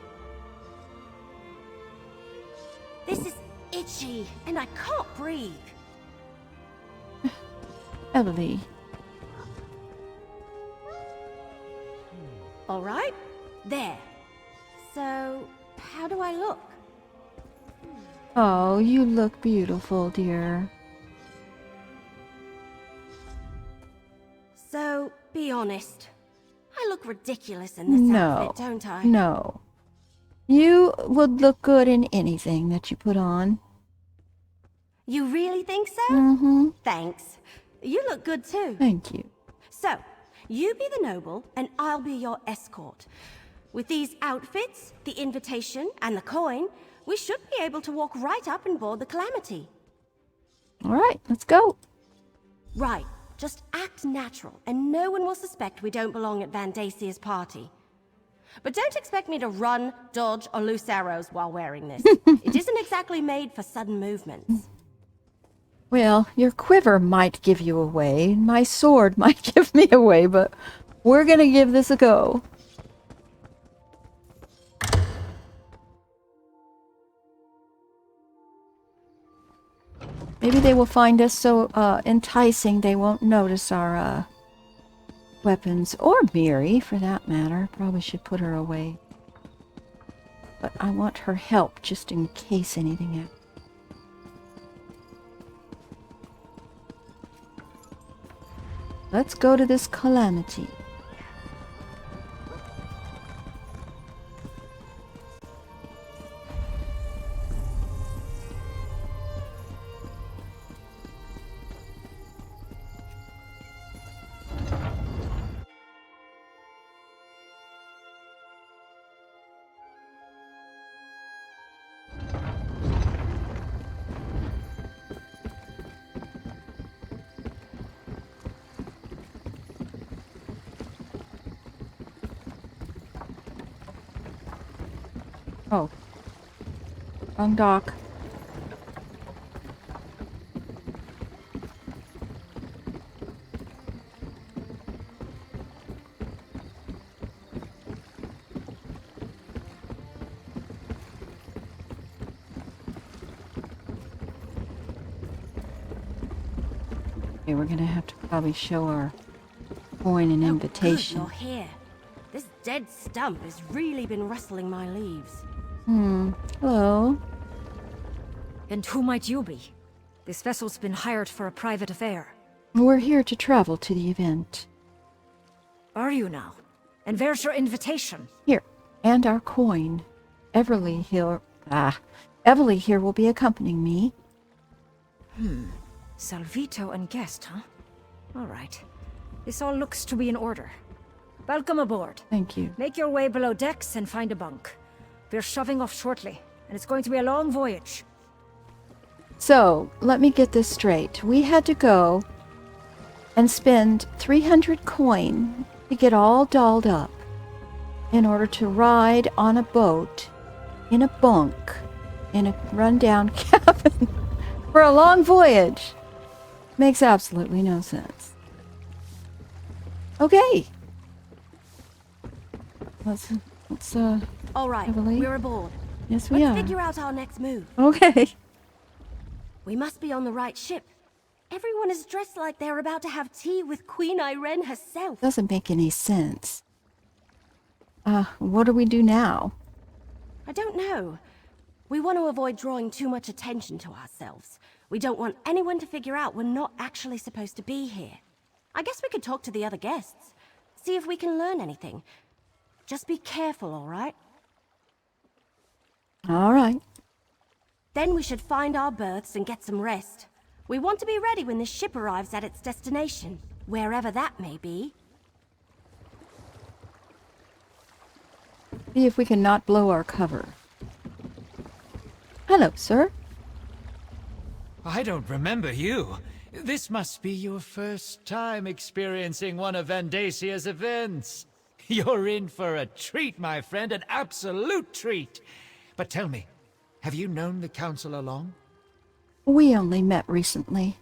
This is itchy, and I can't breathe. Emily. All right, there. So, how do I look? Oh, you look beautiful, dear. So, be honest. I look ridiculous in this outfit, don't I? No. You would look good in anything that you put on. You really think so? Mm-hmm. Thanks. You look good too. Thank you. So, You be the noble, and I'll be your escort. With these outfits, the invitation, and the coin, we should be able to walk right up and board the Calamity. All right, let's go. Right. Just act natural, and no one will suspect we don't belong at Vandasia's party. But don't expect me to run, dodge, or loose arrows while wearing this. It isn't exactly made for sudden movements. Well, your quiver might give you away. My sword might give me away, but we're gonna give this a go. Maybe they will find us so enticing they won't notice our weapons. Or Miri, for that matter. Probably should put her away. But I want her help just in case anything happens. Let's go to this Calamity. Oh. Wrong dock. Okay, we're gonna have to probably show our coin and invitation. Good, you're here. This dead stump has really been rustling my leaves. Hello. And who might you be? This vessel's been hired for a private affair. We're here to travel to the event. Are you now? And where's your invitation? Here. And our coin. Everly here will be accompanying me. Salvito and guest, huh? All right. This all looks to be in order. Welcome aboard. Thank you. Make your way below decks and find a bunk. We're shoving off shortly, and it's going to be a long voyage. So, let me get this straight. We had to go and spend 300 coin to get all dolled up in order to ride on a boat in a bunk in a rundown cabin for a long voyage. Makes absolutely no sense. Okay. Let's all right, Heavily. we're aboard. Yes, we Let's are. figure out our next move. Okay. We must be on the right ship. Everyone is dressed like they're about to have tea with Queen Irene herself. Doesn't make any sense. What do we do now? I don't know. We want to avoid drawing too much attention to ourselves. We don't want anyone to figure out we're not actually supposed to be here. I guess we could talk to the other guests. See if we can learn anything. Just be careful, all right? All right. Then we should find our berths and get some rest. We want to be ready when the ship arrives at its destination, wherever that may be. See if we can not blow our cover. Hello, sir. I don't remember you. This must be your first time experiencing one of Vandasia's events. You're in for a treat, my friend, an absolute treat. But tell me, have you known the Council long? We only met recently.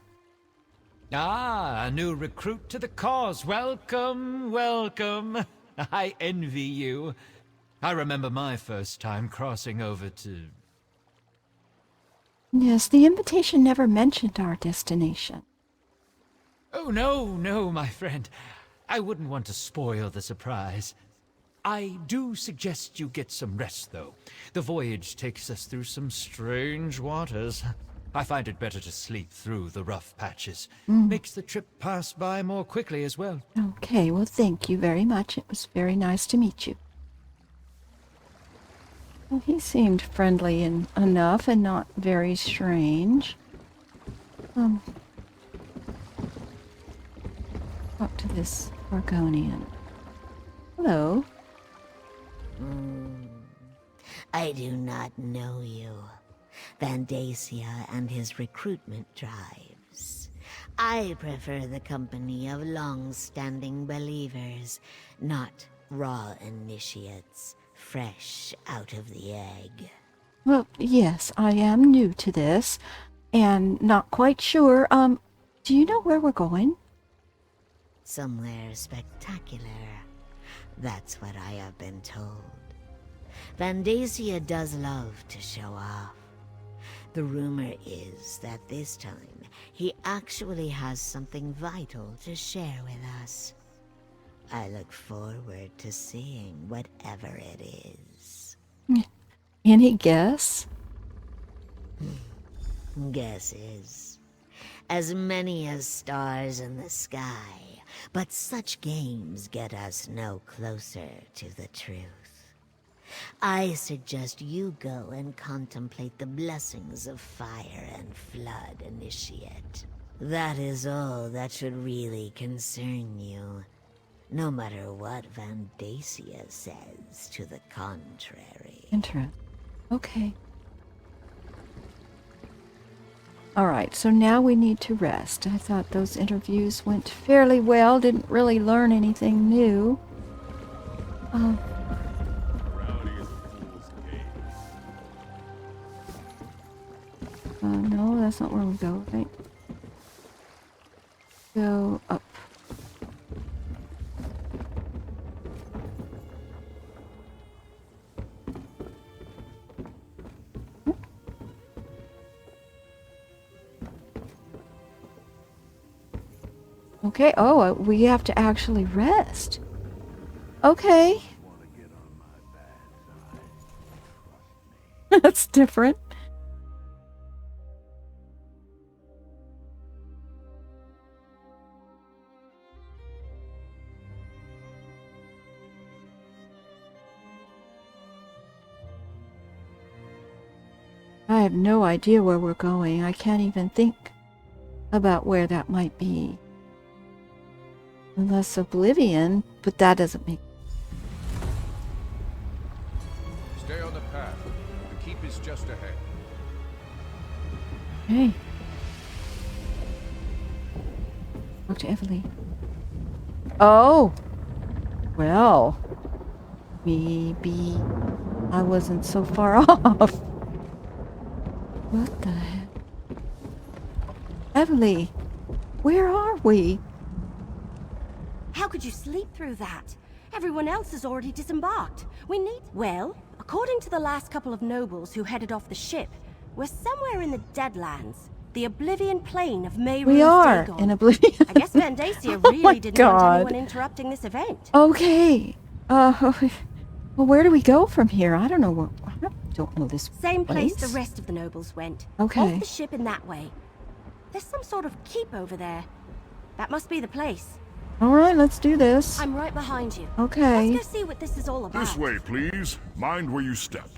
Ah, a new recruit to the cause. Welcome, welcome. I envy you. I remember my first time crossing over to... Yes, the invitation never mentioned our destination. Oh, no, my friend. I wouldn't want to spoil the surprise. I do suggest you get some rest, though. The voyage takes us through some strange waters. I find it better to sleep through the rough patches. Makes the trip pass by more quickly as well. Okay, well, thank you very much. It was very nice to meet you. Well, he seemed friendly enough and not very strange. Talk to this Argonian. Hello. I do not know you. Vandacia and his recruitment drives. I prefer the company of long-standing believers, not raw initiates, fresh out of the egg. Well, yes, I am new to this, and not quite sure. Do you know where we're going? Somewhere spectacular. That's what I have been told. Vandacia does love to show off. The rumor is that this time, he actually has something vital to share with us. I look forward to seeing whatever it is. Any guess? Guesses. As many as stars in the sky, but such games get us no closer to the truth. I suggest you go and contemplate the blessings of fire and flood, Initiate. That is all that should really concern you, no matter what Vandacia says to the contrary. Interesting. Okay. Alright, so now we need to rest. I thought those interviews went fairly well, didn't really learn anything new. No, that's not where we go, right? Go up. Okay, oh, we have to actually rest. Okay. That's different. I have no idea where we're going. I can't even think about where that might be. Unless Oblivion, but that doesn't make... Stay on the path. The keep is just ahead. Hey. Talk to Evely. Oh! Well. Maybe I wasn't so far off. What the heck? Evely, where are we? How could you sleep through that? Everyone else has already disembarked. We need... Well, according to the last couple of nobles who headed off the ship, we're somewhere in the Deadlands. The Oblivion Plain of Mayrune's We are Dagon. in Oblivion. I guess Vandacia Oh really my didn't want God. anyone interrupting this event. Okay. Well, where do we go from here? I don't know where... I don't know this Same place the rest of the nobles went. Okay. Off the ship in that way. There's some sort of keep over there. That must be the place. Alright, let's do this. I'm right behind you. Okay. Let's go see what this is all about. This way, please. Mind where you step.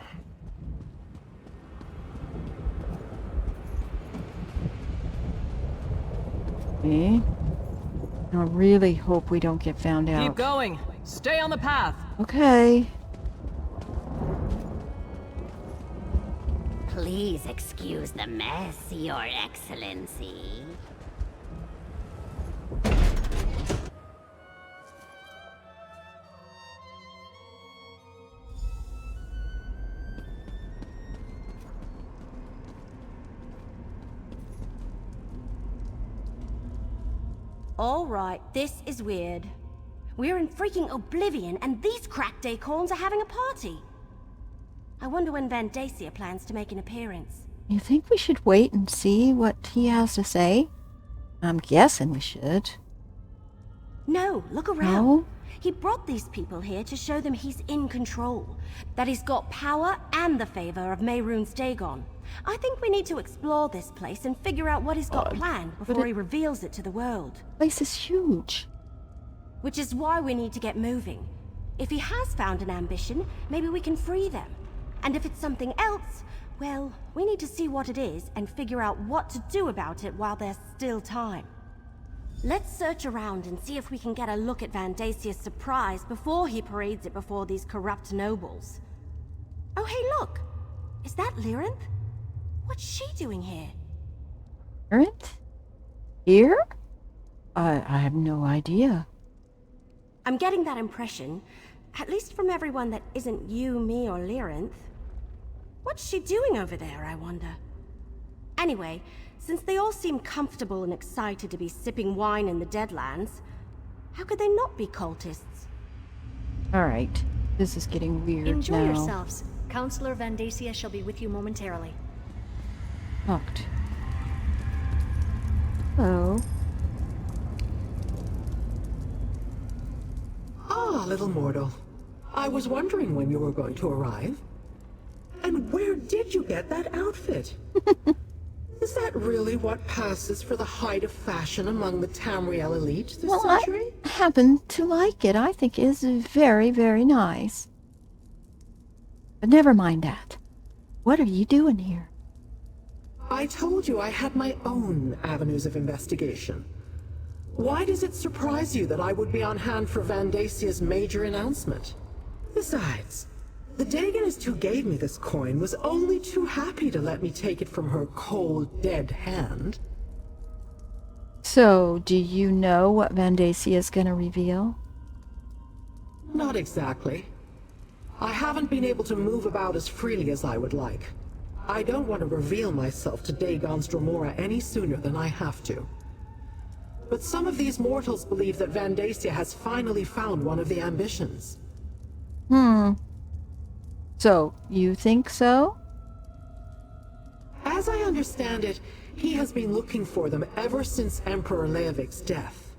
Okay. I really hope we don't get found out. Keep going. Stay on the path. Okay. Please excuse the mess, Your Excellency. Alright, this is weird. We're in freaking Oblivion, and these cracked acorns are having a party. I wonder when Vandacia plans to make an appearance. You think we should wait and see what he has to say? I'm guessing we should. No, look around. No? He brought these people here to show them he's in control. That he's got power and the favor of Mayrune's Dagon. I think we need to explore this place and figure out what he's got planned before he reveals it to the world. Place is huge. Which is why we need to get moving. If he has found an ambition, maybe we can free them. And if it's something else, well, we need to see what it is and figure out what to do about it while there's still time. Let's search around and see if we can get a look at Vandasia's surprise before he parades it before these corrupt nobles. Oh, hey, look! Is that Lyrinth? What's she doing here? Lyrinth? Here? I have no idea. I'm getting that impression, at least from everyone that isn't you, me, or Lyrinth. What's she doing over there, I wonder? Anyway, since they all seem comfortable and excited to be sipping wine in the Deadlands, how could they not be cultists? Alright, this is getting weird Enjoy now. yourselves. Counselor Vandacia shall be with you momentarily. Locked. Hello. Ah, little mortal. I was wondering when you were going to arrive. And where did you get that outfit? Is that really what passes for the height of fashion among the Tamriel elite this century? I happen to like it. I think it is very, very nice. But never mind that. What are you doing here? I told you I had my own avenues of investigation. Why does it surprise you that I would be on hand for Vandacia's major announcement? Besides, the Dagonist who gave me this coin was only too happy to let me take it from her cold, dead hand. So, do you know what Vandacia is going to reveal? Not exactly. I haven't been able to move about as freely as I would like. I don't want to reveal myself to Dagon's Dromora any sooner than I have to. But some of these mortals believe that Vandacia has finally found one of the ambitions. So, you think so? As I understand it, he has been looking for them ever since Emperor Leovik's death.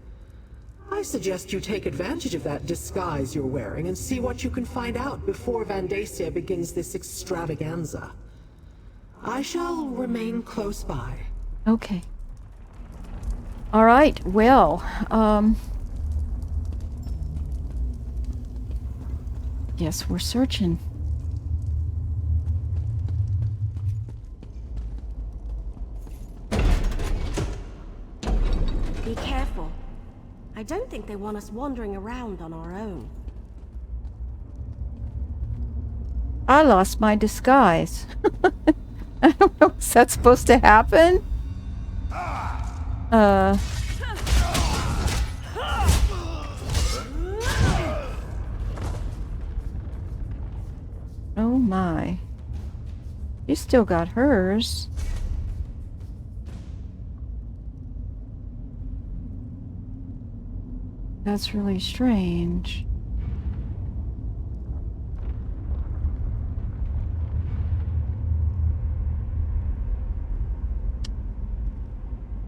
I suggest you take advantage of that disguise you're wearing and see what you can find out before Vandacia begins this extravaganza. I shall remain close by. Okay. All right, well, guess we're searching. Be careful. I don't think they want us wandering around on our own. I lost my disguise. I don't know, is that supposed to happen? Oh my. She still got hers. That's really strange.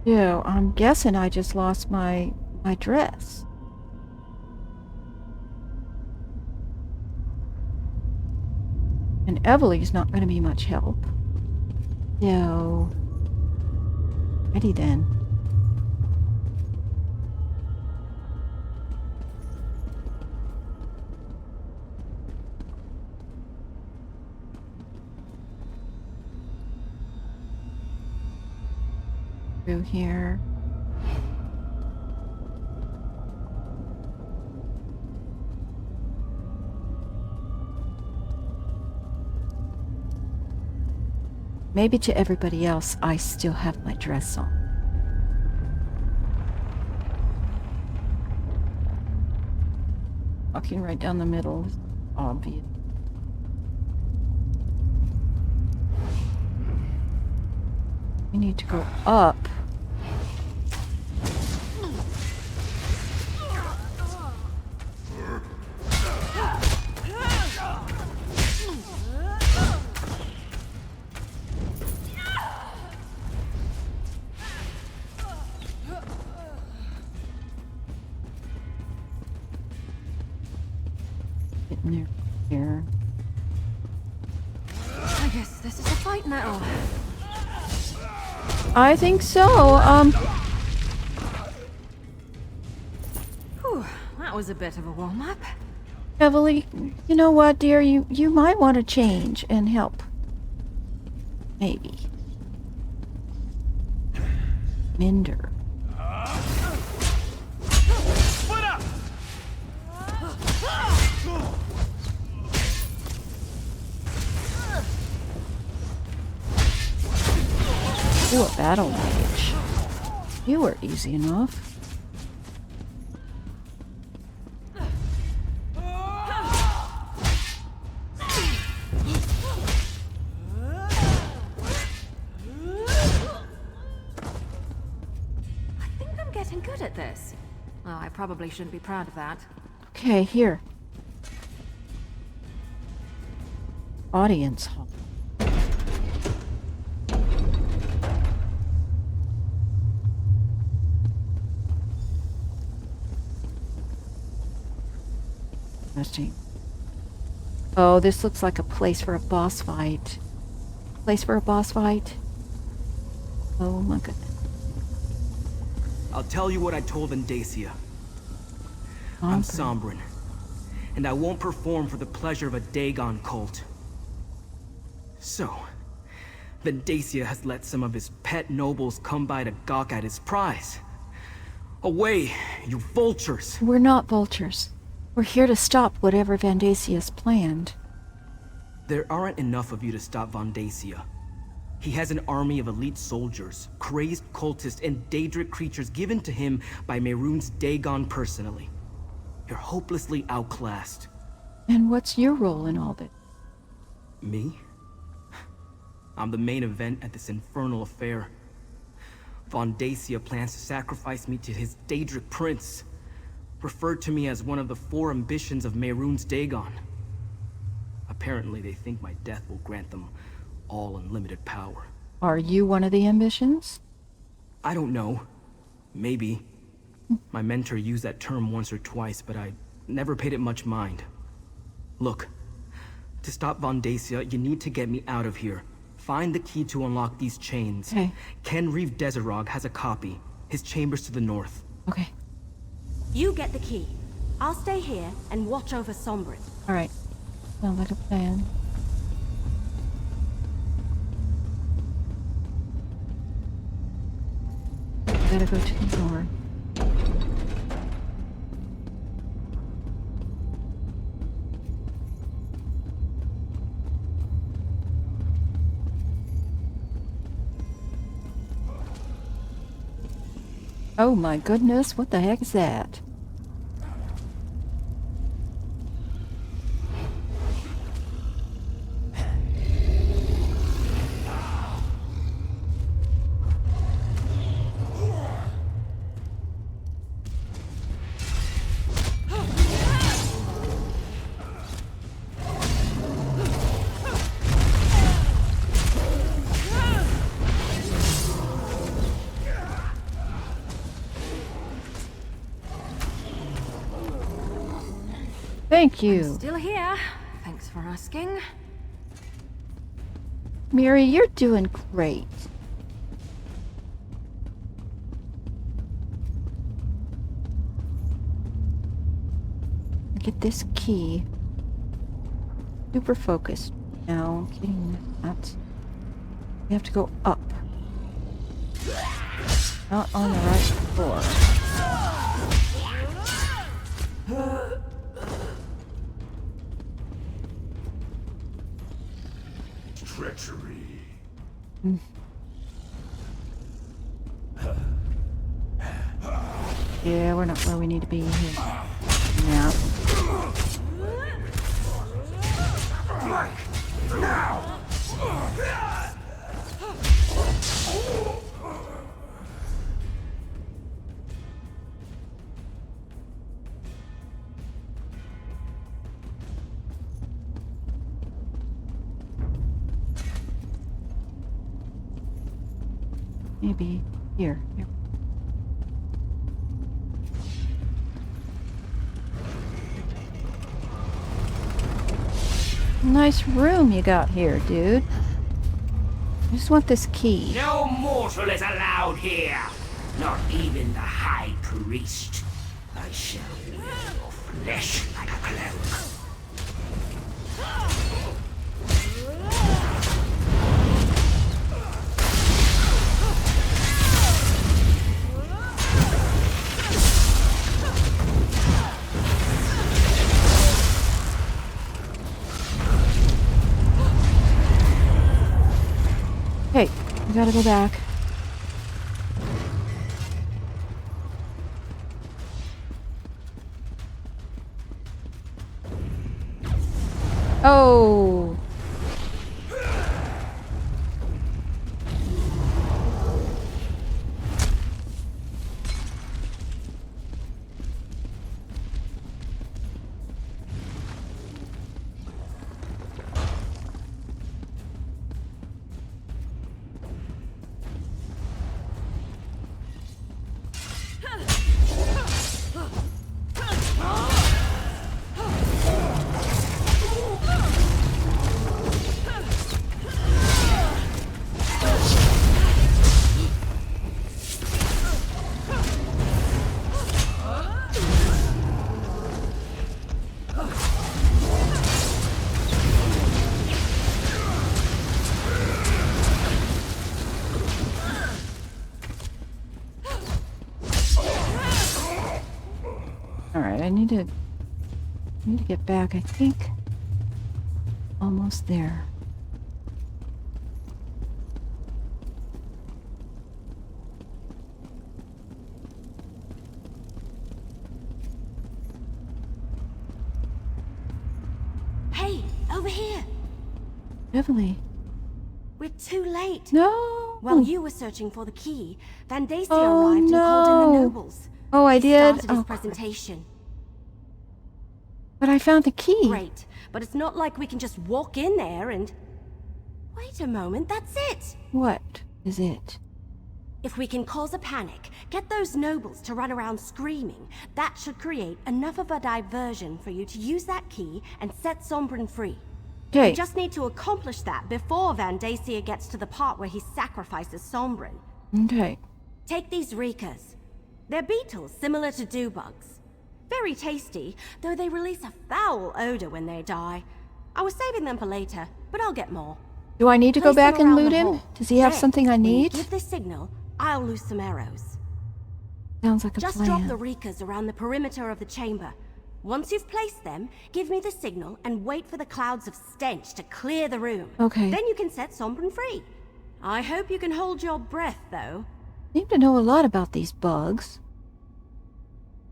Yeah, I'm guessing I just lost my dress. And Evely's not going to be much help. So, ready then. Through here. Maybe to everybody else, I still have my dress on. Walking right down the middle is obvious. We need to go up. Getting there. I guess this is a fight now. I think so. Whew, that was a bit of a warm-up. Evely, you know what, dear? You might want to change and help. Maybe. Minder. Battle Mage. You were easy enough. Getting good at this. Well, I probably shouldn't be proud of that. Okay, here. Audience hall. Interesting. Oh, this looks like a place for a boss fight. Place for a boss fight? Oh my goodness. I'll tell you what I told Vandacia. I'm Sombrin, and I won't perform for the pleasure of a Dagon cult. So, Vandacia has let some of his pet nobles come by to gawk at his prize. Away, you vultures! We're not vultures. We're here to stop whatever Vandacia's planned. There aren't enough of you to stop Vandacia. He has an army of elite soldiers, crazed cultists, and Daedric creatures given to him by Mehrunes Dagon personally. You're hopelessly outclassed. And what's your role in all this? Me? I'm the main event at this infernal affair. Vandacia plans to sacrifice me to his Daedric prince, referred to me as one of the 4 ambitions of Mehrunes Dagon. Apparently they think my death will grant them all unlimited power. Are you one of the ambitions? I don't know. Maybe. My mentor used that term once or twice, but I never paid it much mind. Look, to stop Vandacia, you need to get me out of here. Find the key to unlock these chains. Okay. Ken Reeve Desirog has a copy. His chambers to the north. Okay. You get the key. I'll stay here and watch over Sombrin. Alright. Sounds like a plan. Gotta go to the north. Oh my goodness, what the heck is that? Thank you. I'm still here. Thanks for asking. Miri, you're doing great. Get this key. Super focused. Now, getting that. We have to go up. Not on the right floor. Treachery. Yeah, we're not where we need to be here. Yeah. Now. Maybe here. Here. Nice room you got here, dude. I just want this key. No mortal is allowed here, not even the High Priest. I shall wear your flesh like a cloak. Okay, we gotta go back. Oh. Alright, I need to get back, I think. Almost there. Hey, over here. Beverly. We're too late. No. While you were searching for the key, Van Dacia Oh, arrived and called in the nobles. Oh, I He did? started his Oh, presentation. but I found the key. Great, but it's not like we can just walk in there and... Wait a moment, that's it! What is it? If we can cause a panic, get those nobles to run around screaming, that should create enough of a diversion for you to use that key and set Sombrin free. Okay. We just need to accomplish that before Van Dacia gets to the part where he sacrifices Sombrin. Okay. Take these Reekers. They're beetles similar to dewbugs. Very tasty, though they release a foul odor when they die. I was saving them for later, but I'll get more. Do I need to go Place them back and around loot the him? hall. Does he have Then, something I when you need? give the signal, I'll loose some arrows. Sounds like a Just plan. drop the Reekers around the perimeter of the chamber. Once you've placed them, give me the signal and wait for the clouds of stench to clear the room. Okay. Then you can set Sombrin free. I hope you can hold your breath, though. Seem to know a lot about these bugs.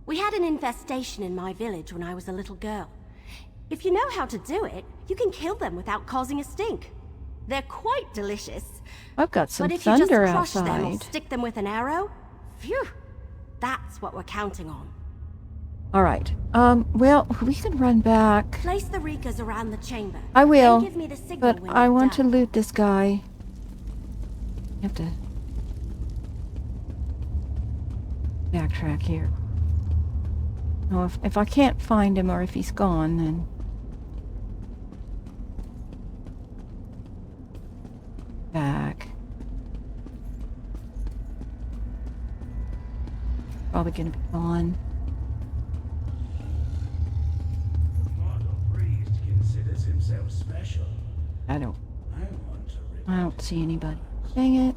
We had an infestation in my village when I was a little girl. If you know how to do it, you can kill them without causing a stink. They're quite delicious. I've got some But if you just thunder crush them or outside. stick them with an arrow, phew, that's what we're counting on. Alright. Well, we can run back. Place the Reekers around the chamber. I will. Then give me the signal But when I you're want done. to loot this guy. You have to backtrack here. Oh, if I can't find him or if he's gone, then back. Probably gonna be gone. Considers himself special. I don't see anybody. Dang it.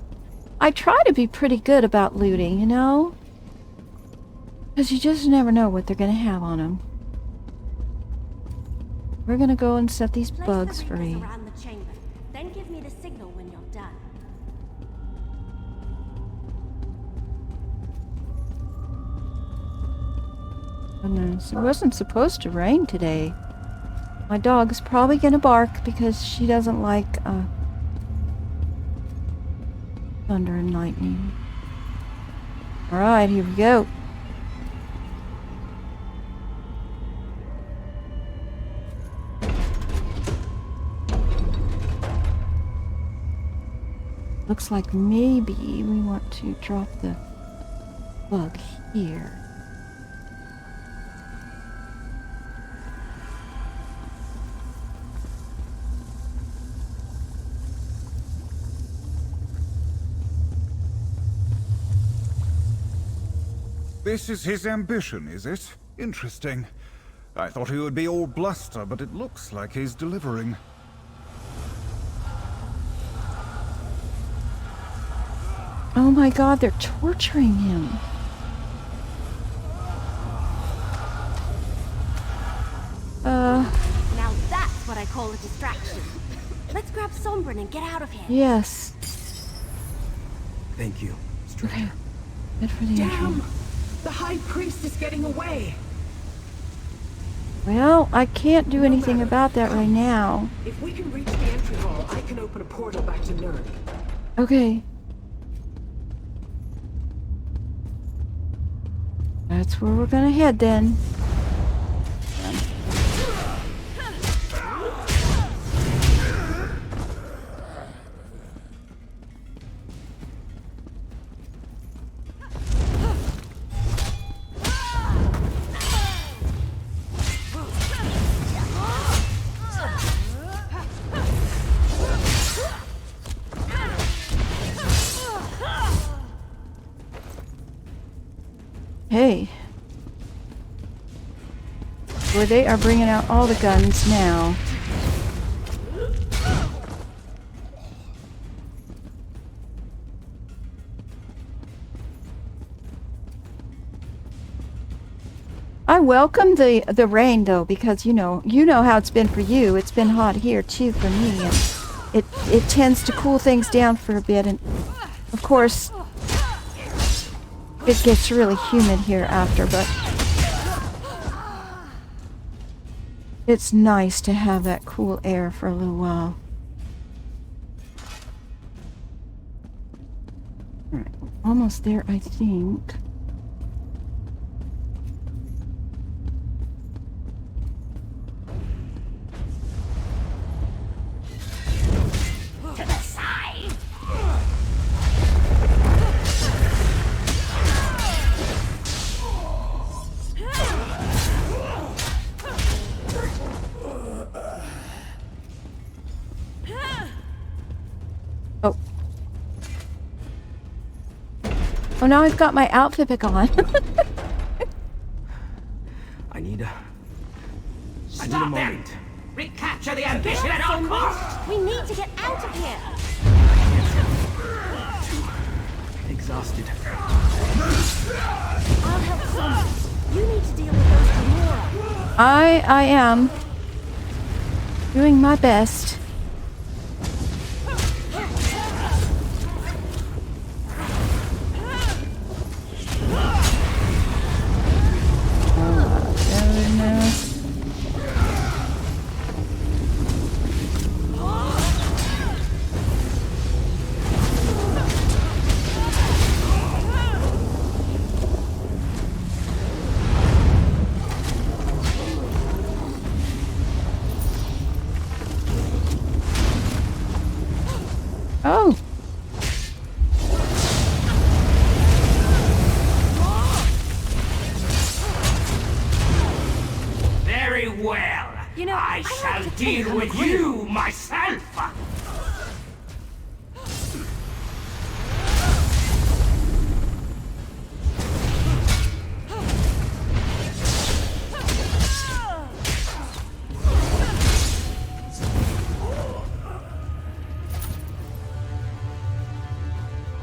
I try to be pretty good about looting, you know? Because you just never know what they're going to have on them. We're going to go and set these bugs free. Around the chamber. Then give me the signal when you're done. Goodness, it wasn't supposed to rain today. My dog's probably going to bark because she doesn't like thunder and lightning. Alright, here we go. Looks like maybe we want to drop the bug here. This is his ambition, is it? Interesting. I thought he would be all bluster, but it looks like he's delivering. Oh my god, they're torturing him. Now that's what I call a distraction. Let's grab Sombrin and get out of here. Yes. Thank you, stranger. Okay. Good for the Damn! entry. The High Priest is getting away. Well, I can't do anything about that right now. If we can reach the entry hall, I can open a portal back to Nern. Okay. That's where we're gonna head then. Hey. Where they are bringing out all the guns now. I welcome the rain though, because you know how it's been for you. It's been hot here too for me, and it tends to cool things down for a bit, and of course it gets really humid here after, but it's nice to have that cool air for a little while. Alright, almost there, I think. To the side! Oh. Oh, now I've got my outfit back on. I need a Stop them! Recapture the ambition at all costs! We need to get out of here! exhausted. I'll help someone. You need to deal with those Gamora. I am doing my best. Oh. Very well. You know, I shall deal with you myself.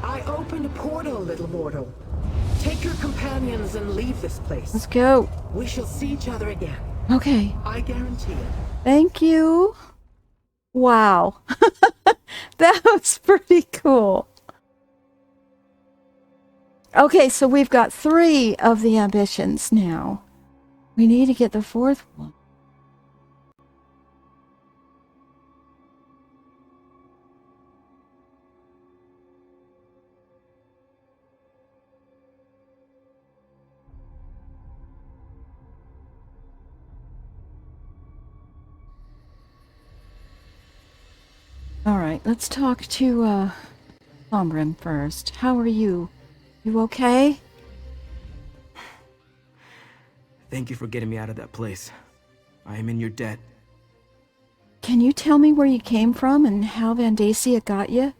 I opened a portal, little mortal. Take your companions and leave this place. Let's go. We shall see each other again. Okay. I guarantee it. Thank you. Wow. That was pretty cool. Okay, so we've got 3 of the ambitions now. We need to get the 4th one. All right, let's talk to Sombrin first. How are you? You okay? Thank you for getting me out of that place. I am in your debt. Can you tell me where you came from and how Vandacia got you?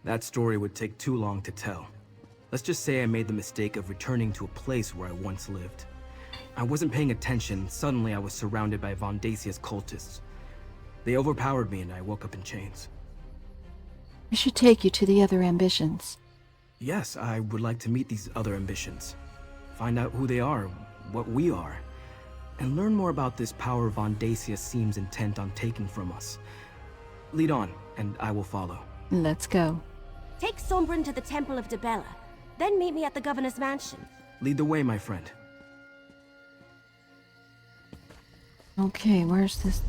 That story would take too long to tell. Let's just say I made the mistake of returning to a place where I once lived. I wasn't paying attention. Suddenly I was surrounded by Vandacia's cultists. They overpowered me and I woke up in chains. I should take you to the other ambitions. Yes, I would like to meet these other ambitions. Find out who they are, what we are, and learn more about this power Vandacia seems intent on taking from us. Lead on, and I will follow. Let's go. Take Sombrin to the Temple of Dibella, then meet me at the Governor's Mansion. Lead the way, my friend. Okay, where's this?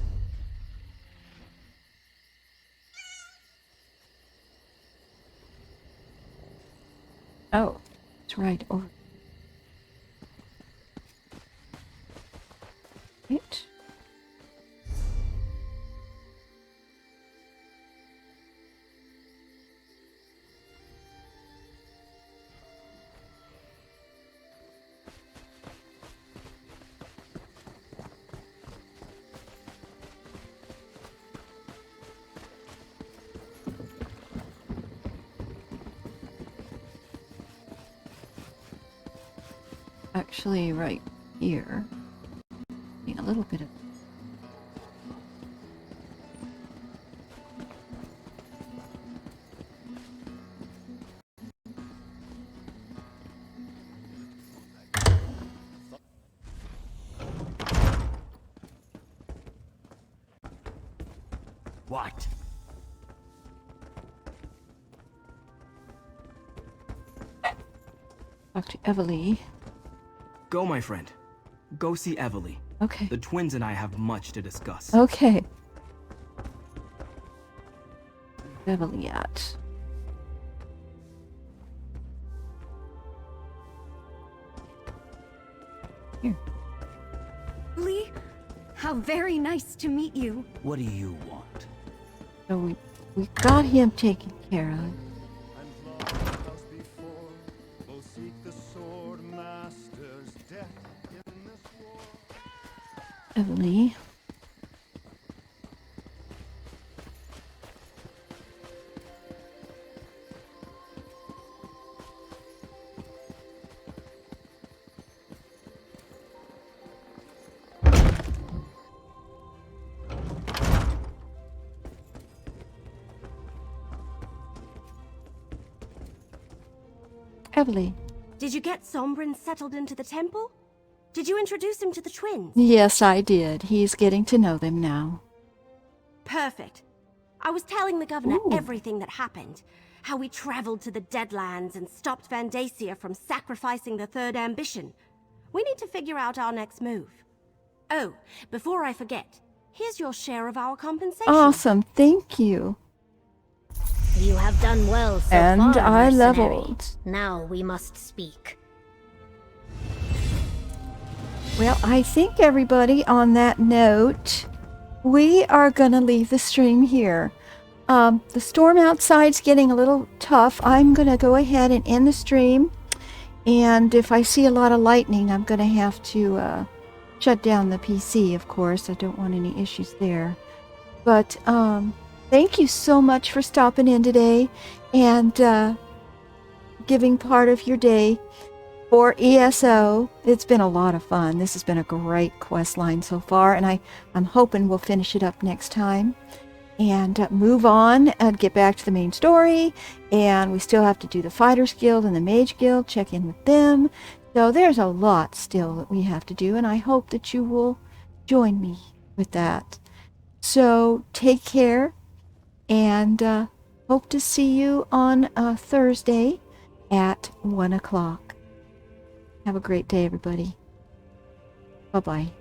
Oh, it's right over. Right. Actually, right here. A little bit of. What? Talk to Evely. Go, my friend. Go see Evely. Okay. The twins and I have much to discuss. Okay. Evely at. Here. Lee, how very nice to meet you. What do you want? So we got him taken care of. Evely. Evely. Did you get Sombrin settled into the temple? Did you introduce him to the twins? Yes, I did. He's getting to know them now. Perfect. I was telling the governor everything that happened. How we traveled to the Deadlands and stopped Vandacia from sacrificing the third ambition. We need to figure out our next move. Oh, before I forget, here's your share of our compensation. Awesome, thank you. You have done well so and far, I mercenary. leveled. Now we must speak. Well, I think everybody, on that note, we are gonna leave the stream here. The storm outside's getting a little tough. I'm gonna go ahead and end the stream. And if I see a lot of lightning, I'm gonna have to shut down the PC, of course. I don't want any issues there. But thank you so much for stopping in today and giving part of your day for ESO. It's been a lot of fun. This has been a great quest line so far, and I'm hoping we'll finish it up next time and move on and get back to the main story. And we still have to do the Fighters Guild and the Mage Guild, check in with them. So there's a lot still that we have to do, and I hope that you will join me with that. So take care, and hope to see you on Thursday at 1 o'clock. Have a great day, everybody. Bye-bye.